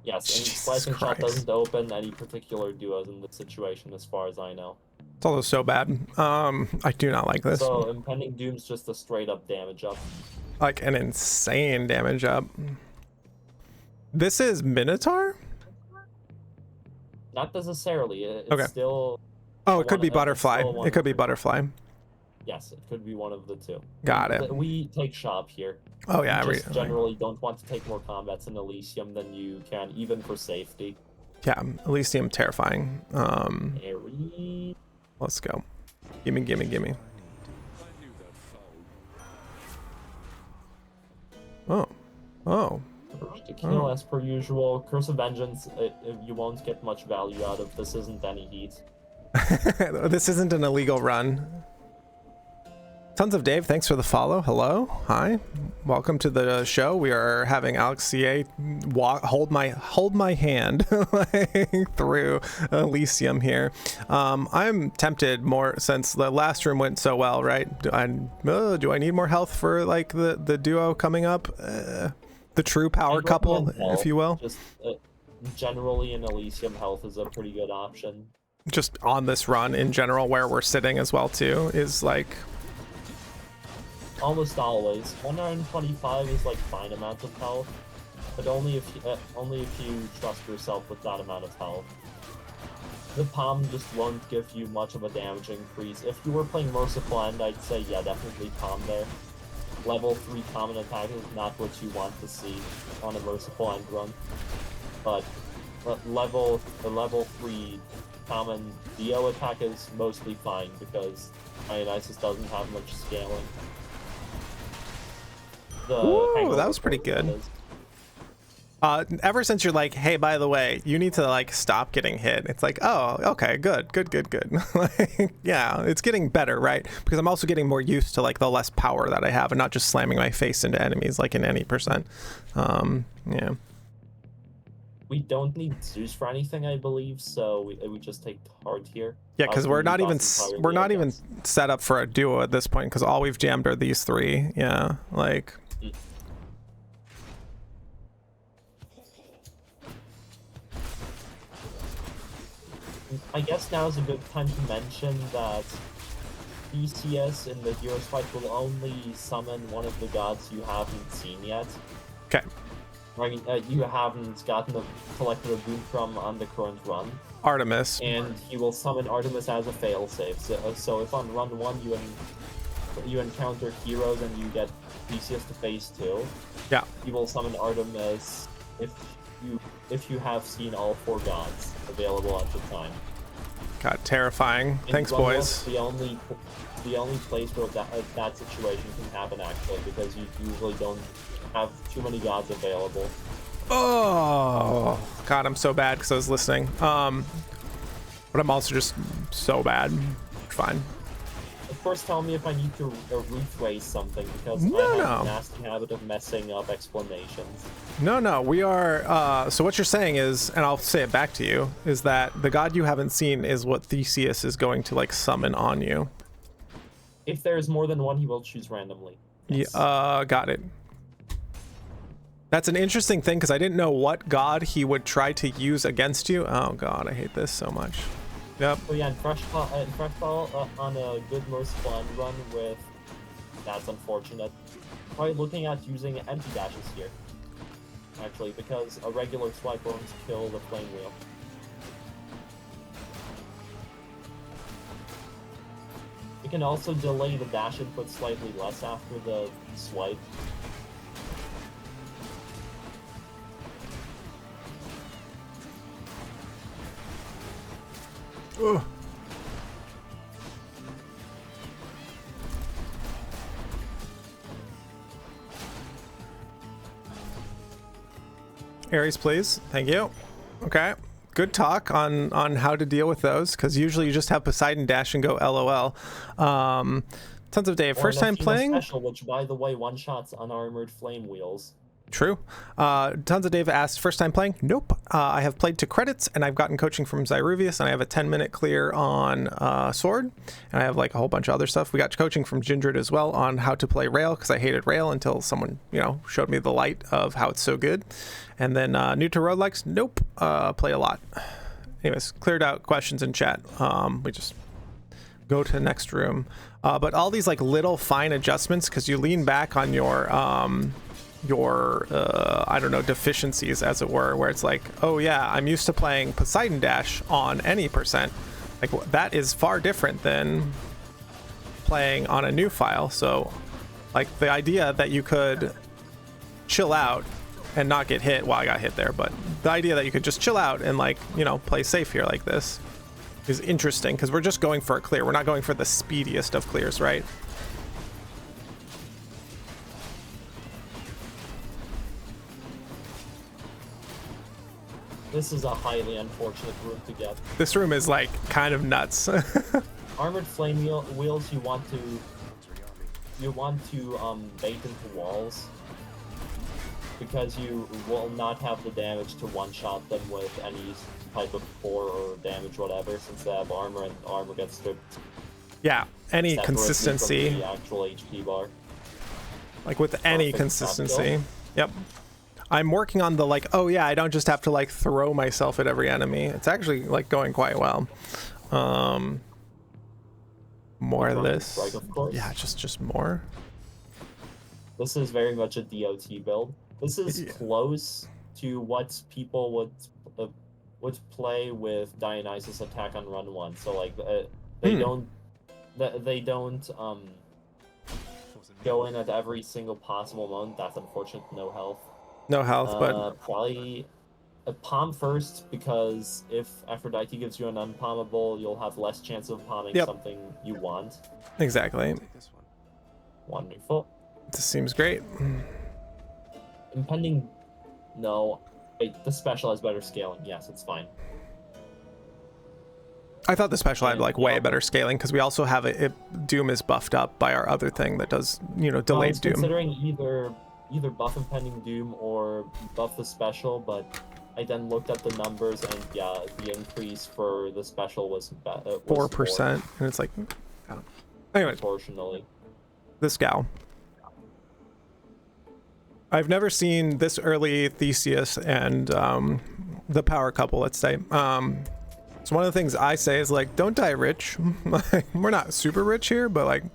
Yes, and Slicing Shot doesn't open any particular duos in this situation as far as I know. It's also so bad. I do not like this. So impending doom's just a straight up damage up. Like an insane damage up. This is Minotaur? Not necessarily. It's still. Oh, it could be Butterfly. It could be Butterfly. Yes, it could be one of the two. Got it. We take shop here. Oh yeah, we just generally don't want to take more combats in Elysium than you can, even for safety. Yeah, Elysium terrifying. Let's go. Gimme, gimme, gimme. Oh. First to kill as per usual. Curse of Vengeance, you won't get much value out of. This isn't any heat. This isn't an illegal run. Tons of Dave, thanks for the follow. Hello, hi, welcome to the show. We are having AlexCA hold my hand through Elysium here. I'm tempted more since the last room went so well, right? Do I need more health for like the duo coming up? The true power couple, if you will. Just generally in Elysium, health is a pretty good option. Just on this run in general, where we're sitting as well too, is like. Almost always. 125 is like fine amount of health, but only if you trust yourself with that amount of health. The Palm just won't give you much of a damage increase. If you were playing Merciful End, I'd say yeah, definitely Palm there. Level 3 common attack is not what you want to see on a Merciful End run, but level 3 common Dio attack is mostly fine because Dionysus doesn't have much scaling. Ooh, that was pretty good. Ever since you're like, hey, by the way, you need to like stop getting hit. It's like, oh, okay, good. Like, yeah, it's getting better, right? Because I'm also getting more used to like the less power that I have and not just slamming my face into enemies like in any percent. Yeah. We don't need Zeus for anything, I believe, so we just take hard here. Yeah, because we're not even set up for a duo at this point because all we've jammed are these three. Yeah, like. I guess now is a good time to mention that BCS in the Heroes fight will only summon one of the gods you haven't seen yet. Okay. I mean, you haven't collected a boon from on the current run. Artemis. And he will summon Artemis as a failsafe. So if on run 1 you encounter heroes and you get Theseus to phase 2, Yeah. you will summon Artemis if you have seen all 4 gods available at the time. God, terrifying. In Thanks, Run boys. the only place where that situation can happen actually, because you usually don't have too many gods available. Oh, God, I'm so bad because I was listening. But I'm also just so bad. Fine. Of course, tell me if I need to rephrase something, because I have a nasty habit of messing up explanations. No, we are, so what you're saying is, and I'll say it back to you, is that the god you haven't seen is what Theseus is going to, like, summon on you. If there's more than one, he will choose randomly. Yes. Yeah, got it. That's an interesting thing, because I didn't know what god he would try to use against you. Oh god, I hate this so much. Yep. So yeah, in Fresh Fall on a good merciful end run with... That's unfortunate. Probably looking at using empty dashes here. Actually, because a regular swipe won't kill the flame wheel. You can also delay the dash input slightly less after the swipe. Ugh. Ares, please. Thank you. Okay. Good talk on how to deal with those, because usually you just have Poseidon dash and go LOL. Tons of Dave. First time playing. Special, which by the way one-shots unarmored flame wheels. True. Tons of Dave asked, first time playing? Nope. I have played to credits, and I've gotten coaching from Zyruvius, and I have a 10-minute clear on Sword, and I have like a whole bunch of other stuff. We got coaching from Gindred as well on how to play Rail, because I hated Rail until someone, showed me the light of how it's so good. And then new to roguelikes? Nope. Play a lot. Anyways, cleared out questions in chat. We just go to the next room. But all these like little fine adjustments, because you lean back on your I don't know, deficiencies, as it were, where it's like, oh yeah, I'm used to playing Poseidon dash on any percent. Like, that is far different than playing on a new file. So like the idea that you could chill out and not get hit, well, I got hit there, but the idea that you could just chill out and like, play safe here like this is interesting, because we're just going for a clear. We're not going for the speediest of clears, right? This is a highly unfortunate room to get. This room is like kind of nuts. Armored flame wheels you want to bait into walls, because you will not have the damage to one-shot them with any type of core or damage, whatever, since they have armor and armor gets stripped. Yeah, any separately consistency. from the actual HP bar. Like with any Perfect consistency. Yep. I'm working on the like, oh yeah, I don't just have to like throw myself at every enemy. It's actually like going quite well. More of this. Strike, of course. Yeah, just more. This is very much a DOT build. This is close to what people would play with Dionysus attack on run 1. So like they don't go in at every single possible moment. That's unfortunate. No health. No health, but probably a palm first, because if Aphrodite gives you an unpalmable, you'll have less chance of palming something you want. Exactly. Take this one. Wonderful. This seems great. Impending... No. Wait, the special has better scaling. Yes, it's fine. I thought the special had like way better scaling, because we also have Doom is buffed up by our other thing that does, delayed Doom. Considering either buff Impending Doom or buff the special, but I then looked at the numbers, and yeah, the increase for the special was 4%, and it's like, oh. Anyway, proportionally. This gal. I've never seen this early Theseus and the power couple, let's say. So one of the things I say is like, don't die rich. Like, we're not super rich here, but like,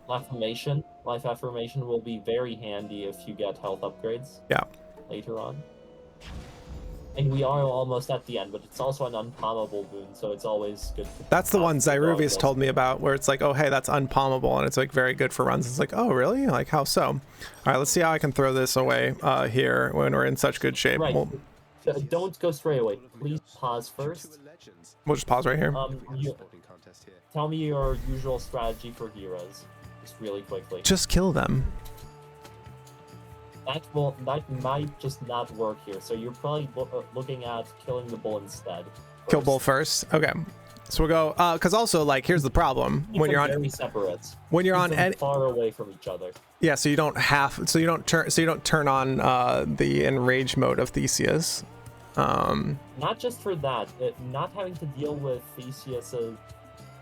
Life affirmation will be very handy if you get health upgrades. Yeah. Later on. And we are almost at the end, but it's also an unpalmable boon, so it's always good. That's the one Zyruvius regardless. told me about, where it's like, oh, hey, that's unpalmable, and it's like very good for runs. It's like, oh, really? Like, how so? All right, let's see how I can throw this away here when we're in such good shape. Right. We'll Don't go straight away. Please pause first. just pause right here. Tell me your usual strategy for heroes, just really quickly. Just kill them. That might just not work here, so you're probably looking at killing the bull instead. Kill bull first. Okay. So we'll go because also like here's the problem when you're on very separate. when you're on any far away from each other. yeah, so you don't turn on the enrage mode of Theseus. Not just for that, not having to deal with Theseus'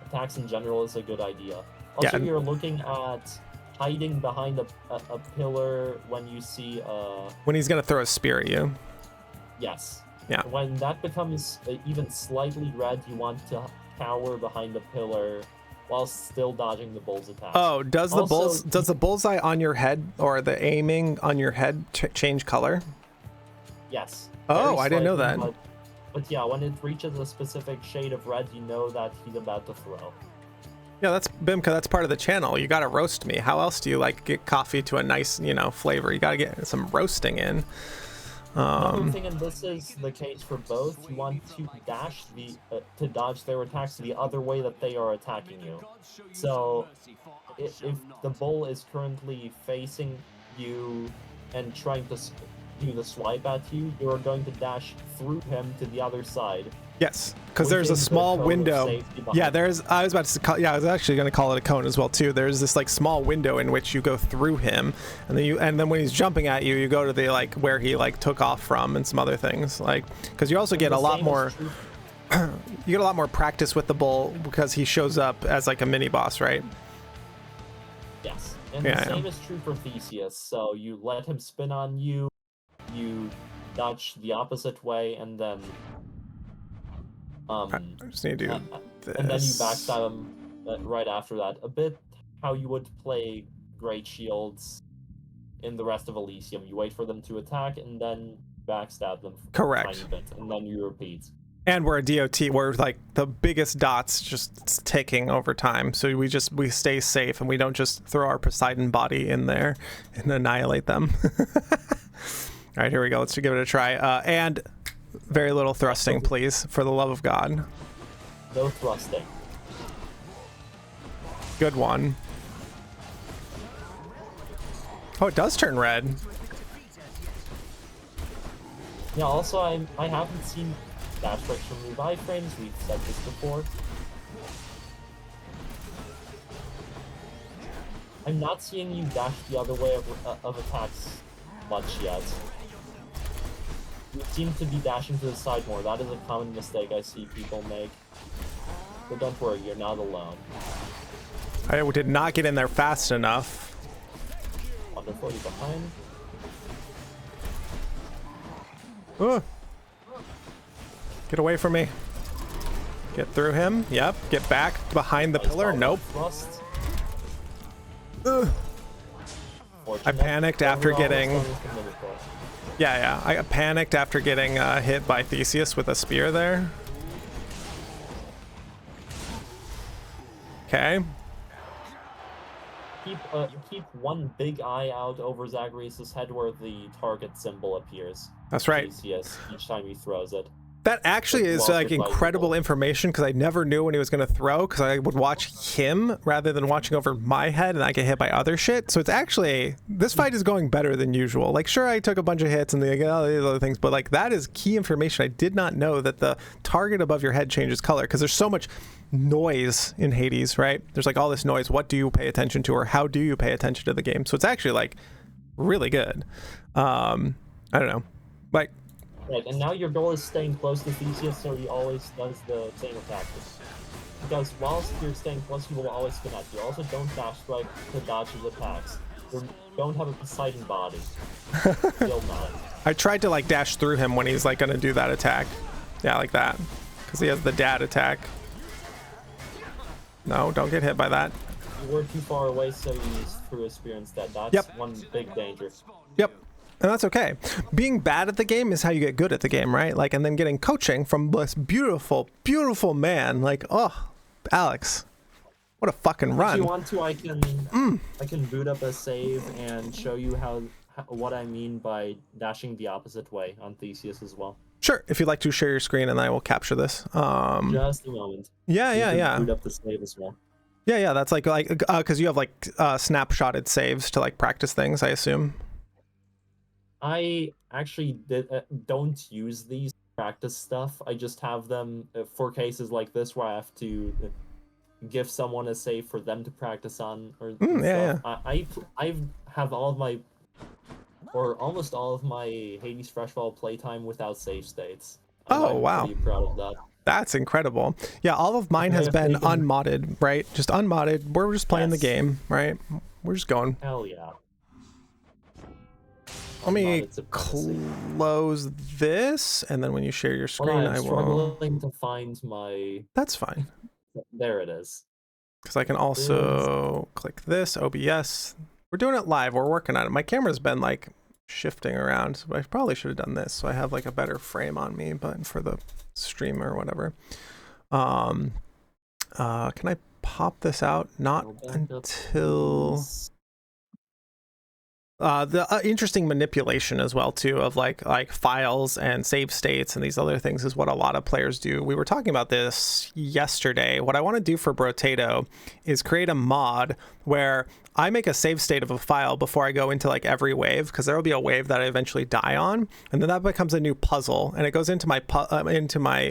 attacks in general is a good idea. Also, Yeah. you're looking at hiding behind a pillar when you see when he's gonna throw a spear at you. yes. Yeah. When that becomes even slightly red, you want to cower behind the pillar while still dodging the bull's attack. Oh, does Also, the bullseye on your head or the aiming on your head change color? Yes. Oh, Very I didn't know slightly, that. But yeah, when it reaches a specific shade of red, you know that he's about to throw. Yeah, that's Bimka. That's part of the channel. You gotta roast me. How else do you like get coffee to a nice, flavor? You gotta get some roasting in. Another thing, and this is the case for both, you want to dash to dodge their attacks the other way that they are attacking you. So, if the bull is currently facing you and trying to do the swipe at you, you're going to dash through him to the other side. Yes, because there's a within the small cone of window. safety behind Yeah, you. I was about to call, yeah, I was actually going to call it a cone as well too. There's this like small window in which you go through him, and then when he's jumping at you, you go to the like where he like took off from and some other things like because you also get a The lot same more. is true- You get a lot more practice with the bull because he shows up as like a mini boss, right? Yes, and Yeah, the yeah. same is true for Theseus. So you let him spin on you, you dodge the opposite way, and then I just need to do this. and then you backstab him right after that. A bit how you would play Great Shields in the rest of Elysium. You wait for them to attack and then backstab them for Correct. a tiny bit, and then you repeat. And we're a DOT, we're like the biggest dots just ticking over time. So we stay safe and we don't just throw our Poseidon body in there and annihilate them. All right, here we go. Let's give it a try. And very little thrusting, please, for the love of God. No thrusting. Good one. Oh, it does turn red. Yeah, also I haven't seen dash breaks remove iframes. We've said this before. I'm not seeing you dash the other way of attacks much yet. You seem to be dashing to the side more. That is a common mistake I see people make. But don't worry, you're not alone. I did not get in there fast enough. Wonderful, you're behind. Ugh. Get away from me. Get through him. Yep. Get back behind the pillar. Nope. Thrust. Ugh. I Fortunate. panicked after Overall, getting. it's almost a minute for us. Yeah. I panicked after getting hit by Theseus with a spear there. Okay. Keep one big eye out over Zagreus' head where the target symbol appears. That's right. Yes, each time he throws it. That actually is Block like it by incredible the information because I never knew when he was going to throw because I would watch him rather than watching over my head and I get hit by other shit. So it's actually, this fight is going better than usual. Like, sure, I took a bunch of hits and all these other things, but like that is key information. I did not know that the target above your head changes color because there's so much noise in Hades, right? There's like all this noise. What do you pay attention to or how do you pay attention to the game? So it's actually like really good. I don't know. Like, Right, and now your goal is staying close to Theseus so he always does the same attack. Because whilst you're staying close, he will always connect. You also don't dash strike to dodge his attacks. You don't have a Poseidon body. Still not. I tried to like dash through him when he's like gonna do that attack. Yeah, like that. Because he has the dad attack. No, don't get hit by that. You were too far away, so you used through a spear instead. That's Yep. one big danger. Yep. And that's okay. Being bad at the game is how you get good at the game, right? Like, and then getting coaching from this beautiful, beautiful man. Like, oh, Alex, what a fucking run. If you want to, I can boot up a save and show you what I mean by dashing the opposite way on Theseus as well. Sure, if you'd like to share your screen and I will capture this. Just a moment. Yeah. Boot up the save as well. Yeah, that's like because you have like snapshotted saves to like practice things, I assume. I actually don't use these practice stuff. I just have them for cases like this where I have to give someone a save for them to practice on or stuff. I have all of my, or almost all of my Hades Freshfall playtime without save states. I'm wow. pretty proud of that. That's incredible. Yeah, all of mine has been unmodded, right? Just unmodded. We're just playing the game, right? We're just going. Hell yeah. Let me close this, and then when you share your screen, I will. I'm struggling to find my. That's fine. There it is. Because I can also click this, OBS. We're doing it live. We're working on it. My camera's been like shifting around, so I probably should have done this so I have like a better frame on me, but for the stream or whatever. Can I pop this out? Not until the interesting manipulation as well too of like files and save states and these other things is what a lot of players do. We were talking about this yesterday. What I want to do for Brotato is create a mod where I make a save state of a file before I go into like every wave, because there will be a wave that I eventually die on, and then that becomes a new puzzle, and it goes into my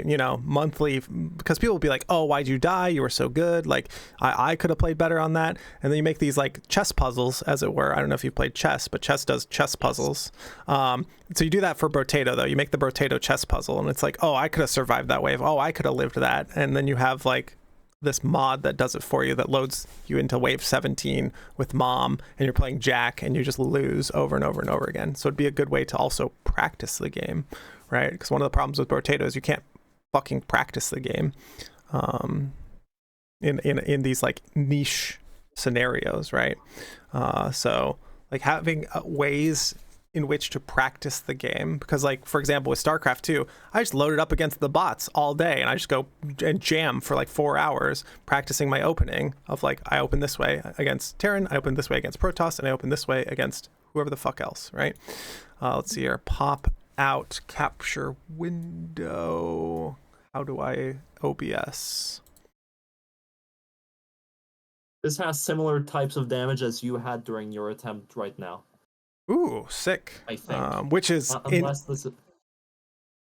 you know, monthly, because people will be like, oh, why'd you die? You were so good. Like I could have played better on that. And then you make these like chess puzzles, as it were. I don't know if you've played chess, but chess does chess puzzles. So you do that for Brotato though. You make the Brotato chess puzzle, and it's like, oh, I could have survived that wave. Oh, I could have lived that. And then you have like this mod that does it for you, that loads you into wave 17 with mom, and you're playing Jack, and you just lose over and over and over again. So it'd be a good way to also practice the game, right? Because one of the problems with Brotato is you can't fucking practice the game in these like niche scenarios, right? So like having ways in which to practice the game, because like for example with StarCraft 2, I just load it up against the bots all day and I just go and jam for like 4 hours practicing my opening of like, I open this way against Terran, I open this way against Protoss, and I open this way against whoever the fuck else, right? Let's see here, pop out capture window. How do I OBS? This has similar types of damage as you had during your attempt right now. Ooh, sick. I think. Which is,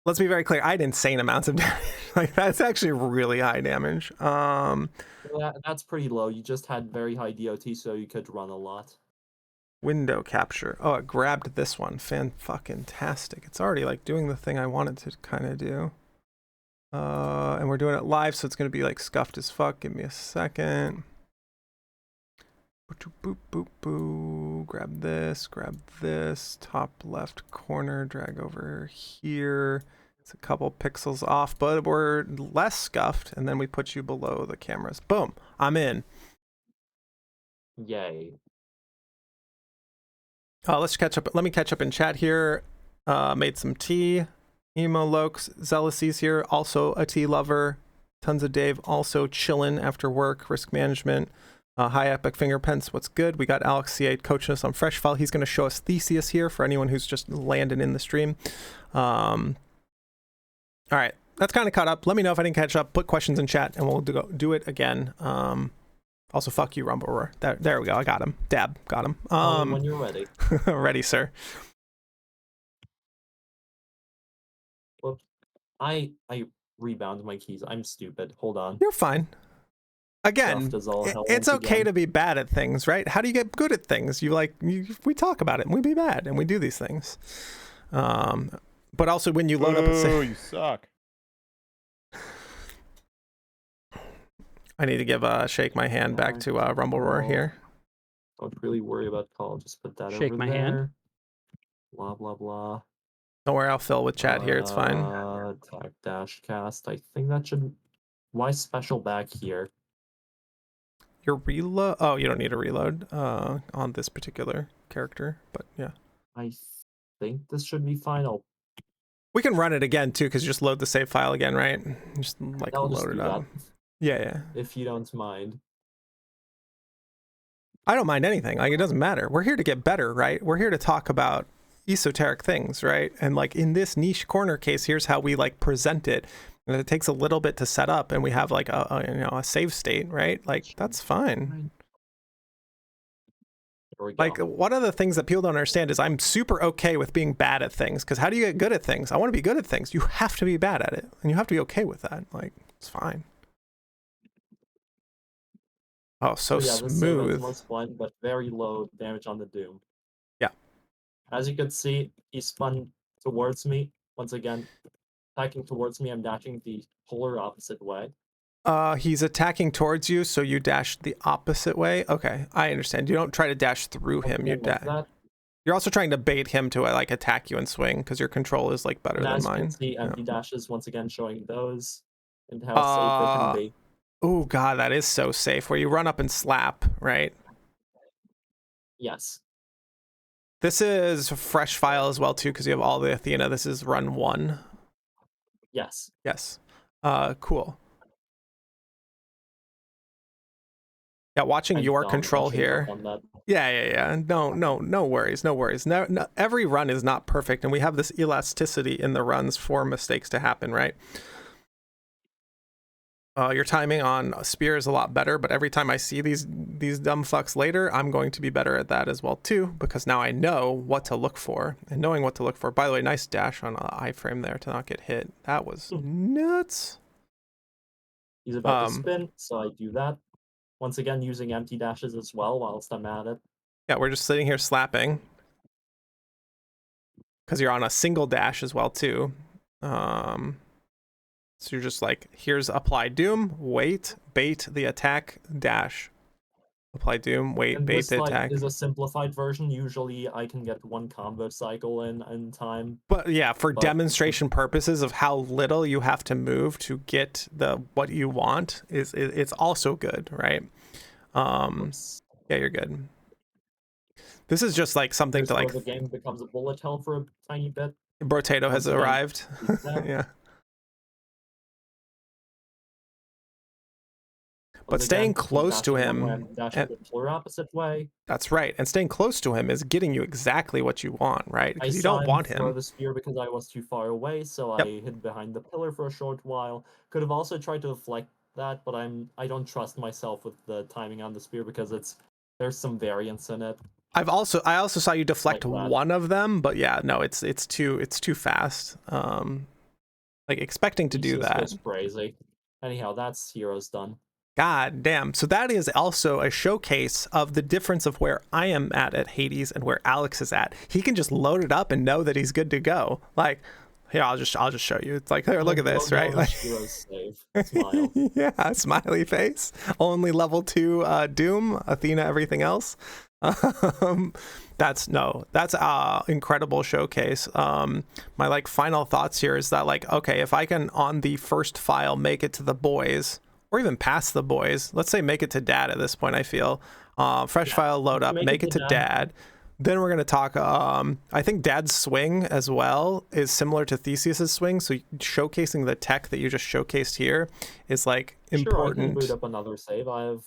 let's be very clear, I had insane amounts of damage. Like that's actually really high damage. That's pretty low. You just had very high DOT, so you could run a lot. Window capture. Oh, it grabbed this one. Fan-fucking-tastic. It's already like doing the thing I wanted to kind of do. And we're doing it live, so it's gonna be like scuffed as fuck. Give me a second. Boop, boop, boop. Grab this, top left corner, drag over here. It's a couple pixels off, but we're less scuffed, and then we put you below the cameras. Boom, I'm in. Yay. Let's catch up. Let me catch up in chat here. Made some tea. Emo Lokes, Zealousy's here, also a tea lover. Tons of Dave, also chilling after work, risk management. Hi Epic Fingerprints, what's good? We got AlexCA coaching us on Freshfall. He's going to show us Theseus here for anyone who's just landing in the stream. All right, that's kind of caught up. Let me know if I didn't catch up. Put questions in chat and we'll do it again. Also, fuck you, Rumble Roar. There we go. I got him. Dab, got him. When you're ready. Ready, sir. Whoops. I rebound my keys. I'm stupid. Hold on. You're fine. Again, it's okay to be bad at things, right? How do you get good at things? We talk about it and we be bad and we do these things. But also when you load up Oh, you suck. I need to give shake my hand back to Rumble Roar here. Don't really worry about call. Just put that Shake over my there. hand. Blah blah blah. Don't worry, I'll fill with chat here. It's fine. Attack dash cast. I think that should. Why special back here? Your reload. Oh, you don't need a reload on this particular character, but yeah. I think this should be fine. We can run it again too, because you just load the save file again, right? Just like I'll just load do it up. that, Yeah. if you don't mind. I don't mind anything. Like, it doesn't matter. We're here to get better, right? We're here to talk about esoteric things, right? And like in this niche corner case, here's how we like present it. And it takes a little bit to set up, and we have like a save state, right? Like, that's fine. There we go. Like, one of the things that people don't understand is I'm super okay with being bad at things, because how do you get good at things? I want to be good at things. You have to be bad at it, and you have to be okay with that. Like, it's fine. Oh, so yeah, this smooth. is most fun, but very low damage on the Doom. Yeah. As you can see, he spun towards me. Once again, attacking towards me, I'm dashing the polar opposite way. He's attacking towards you, so you dash the opposite way. Okay, I understand. You don't try to dash through him. You dash. You're also trying to bait him to like attack you and swing, because your control is like better than mine. As you can see, empty dashes once again showing those and how safe it can be. Oh god, that is so safe. Where you run up and slap, right? Yes. This is fresh file as well too, because you have all the Athena. This is run 1. Yes. Yes. Cool. Yeah, watching your control here. Yeah. No worries. No, every run is not perfect, and we have this elasticity in the runs for mistakes to happen, right? Your timing on spear is a lot better, but every time I see these dumb fucks later, I'm going to be better at that as well too, because now I know what to look for. And knowing what to look for, by the way, nice dash on iframe there to not get hit. That was nuts. He's about to spin, so I do that. Once again, using empty dashes as well whilst I'm at it. Yeah, we're just sitting here slapping, because you're on a single dash as well too. So you're just like, here's apply doom, wait, bait the attack, dash. Apply doom, wait, And bait this, the attack. Is a simplified version. Usually I can get one combo cycle in time. But yeah, for demonstration purposes of how little you have to move to get what you want, it's also good, right? Yeah, you're good. This is just like something to like. The game becomes a bullet hell for a tiny bit. Brotato has arrived. Yeah. But staying close to him, opposite way. That's right, and staying close to him is getting you exactly what you want, right? Because you don't want him. Throw the spear because I was too far away, so I hid behind the pillar for a short while. Could have also tried to deflect that, but I don't trust myself with the timing on the spear because there's some variance in it. I also saw you deflect one of them, but yeah, no, it's too fast. Like expecting to do that. It's crazy. Anyhow, that's Heroes done. God damn. So that is also a showcase of the difference of where I am at Hades and where Alex is at. He can just load it up and know that he's good to go. Like, here, I'll just show you. It's like, here, look at this, right? Like, Smile. Yeah, smiley face. Only level 2 Doom, Athena, everything else. That's incredible showcase. My like final thoughts here is that like, okay, if I can on the first file make it to the boys, or even past the boys, let's say make it to dad at this point, I feel. Fresh file, load up, make it to dad. Then we're going to talk, I think dad's swing as well is similar to Theseus's swing. So showcasing the tech that you just showcased here is like important. Sure, I can boot up another save. I have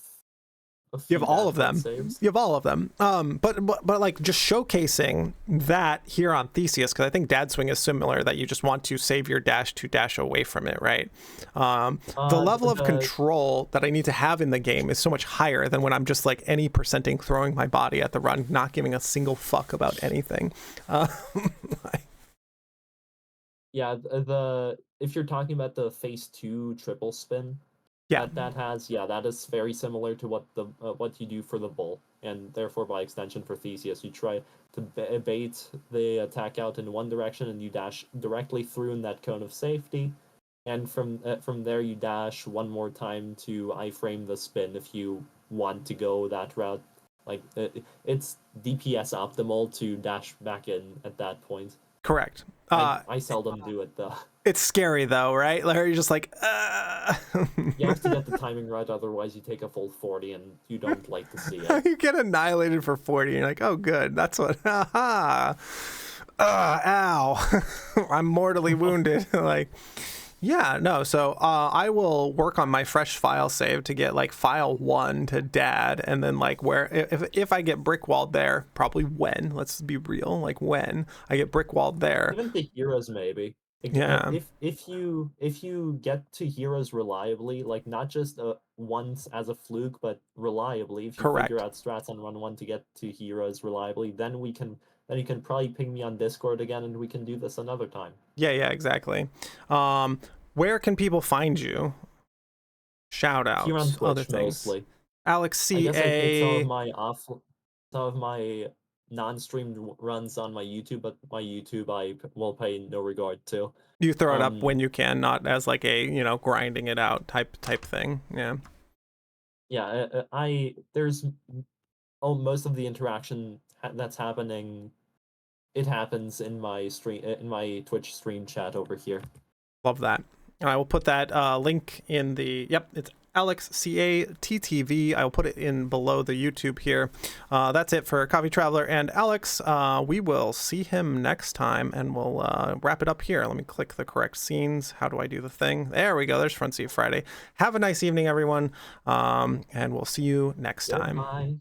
You have all of them. You have all of them. But like just showcasing that here on Theseus, because I think Dad Swing is similar, that you just want to save your dash to dash away from it, right? The level of control that I need to have in the game is so much higher than when I'm just like any percenting throwing my body at the run, not giving a single fuck about anything. Yeah, if you're talking about the phase 2 triple spin. Yeah, that is very similar to what you do for the bull, and therefore by extension for Theseus, you try to bait the attack out in one direction, and you dash directly through in that cone of safety, and from there you dash one more time to iframe the spin if you want to go that route. Like it's DPS optimal to dash back in at that point. Correct. I seldom do it though. It's scary though, right? Like you're just like, You have to get the timing right, otherwise you take a full 40 and you don't like to see it. You get annihilated for 40 and you're like, oh good, that's what, Ow. I'm mortally wounded. Like, yeah, no. So I will work on my fresh file save to get like file 1 to dad, and then like where if I get brick walled there, probably when. Let's be real, like when I get brick walled there. Even the heroes, maybe. Yeah. If you get to heroes reliably, like not just once as a fluke, but reliably, if you Correct. figure out strats on run 1 to get to heroes reliably, then you can probably ping me on Discord again, and we can do this another time. Yeah, exactly. Where can people find you? Shout outs, Here on Twitch, other things. mostly. AlexCA. I guess I played some of my non-streamed runs on my YouTube, but my YouTube I will pay no regard to. You throw it up when you can, not as like a, you know, grinding it out type thing. Yeah. Yeah, there's most of the interaction that's happening. It happens in my Twitch stream chat over here. Love that. And I will put that link in the, yep, it's AlexcaTTV. I will put it in below the YouTube here. That's it for Coffee Traveler and Alex. We will see him next time, and we'll wrap it up here. Let me click the correct scenes. How do I do the thing? There we go. There's Front Seat Friday. Have a nice evening, everyone, and we'll see you next time. Goodbye.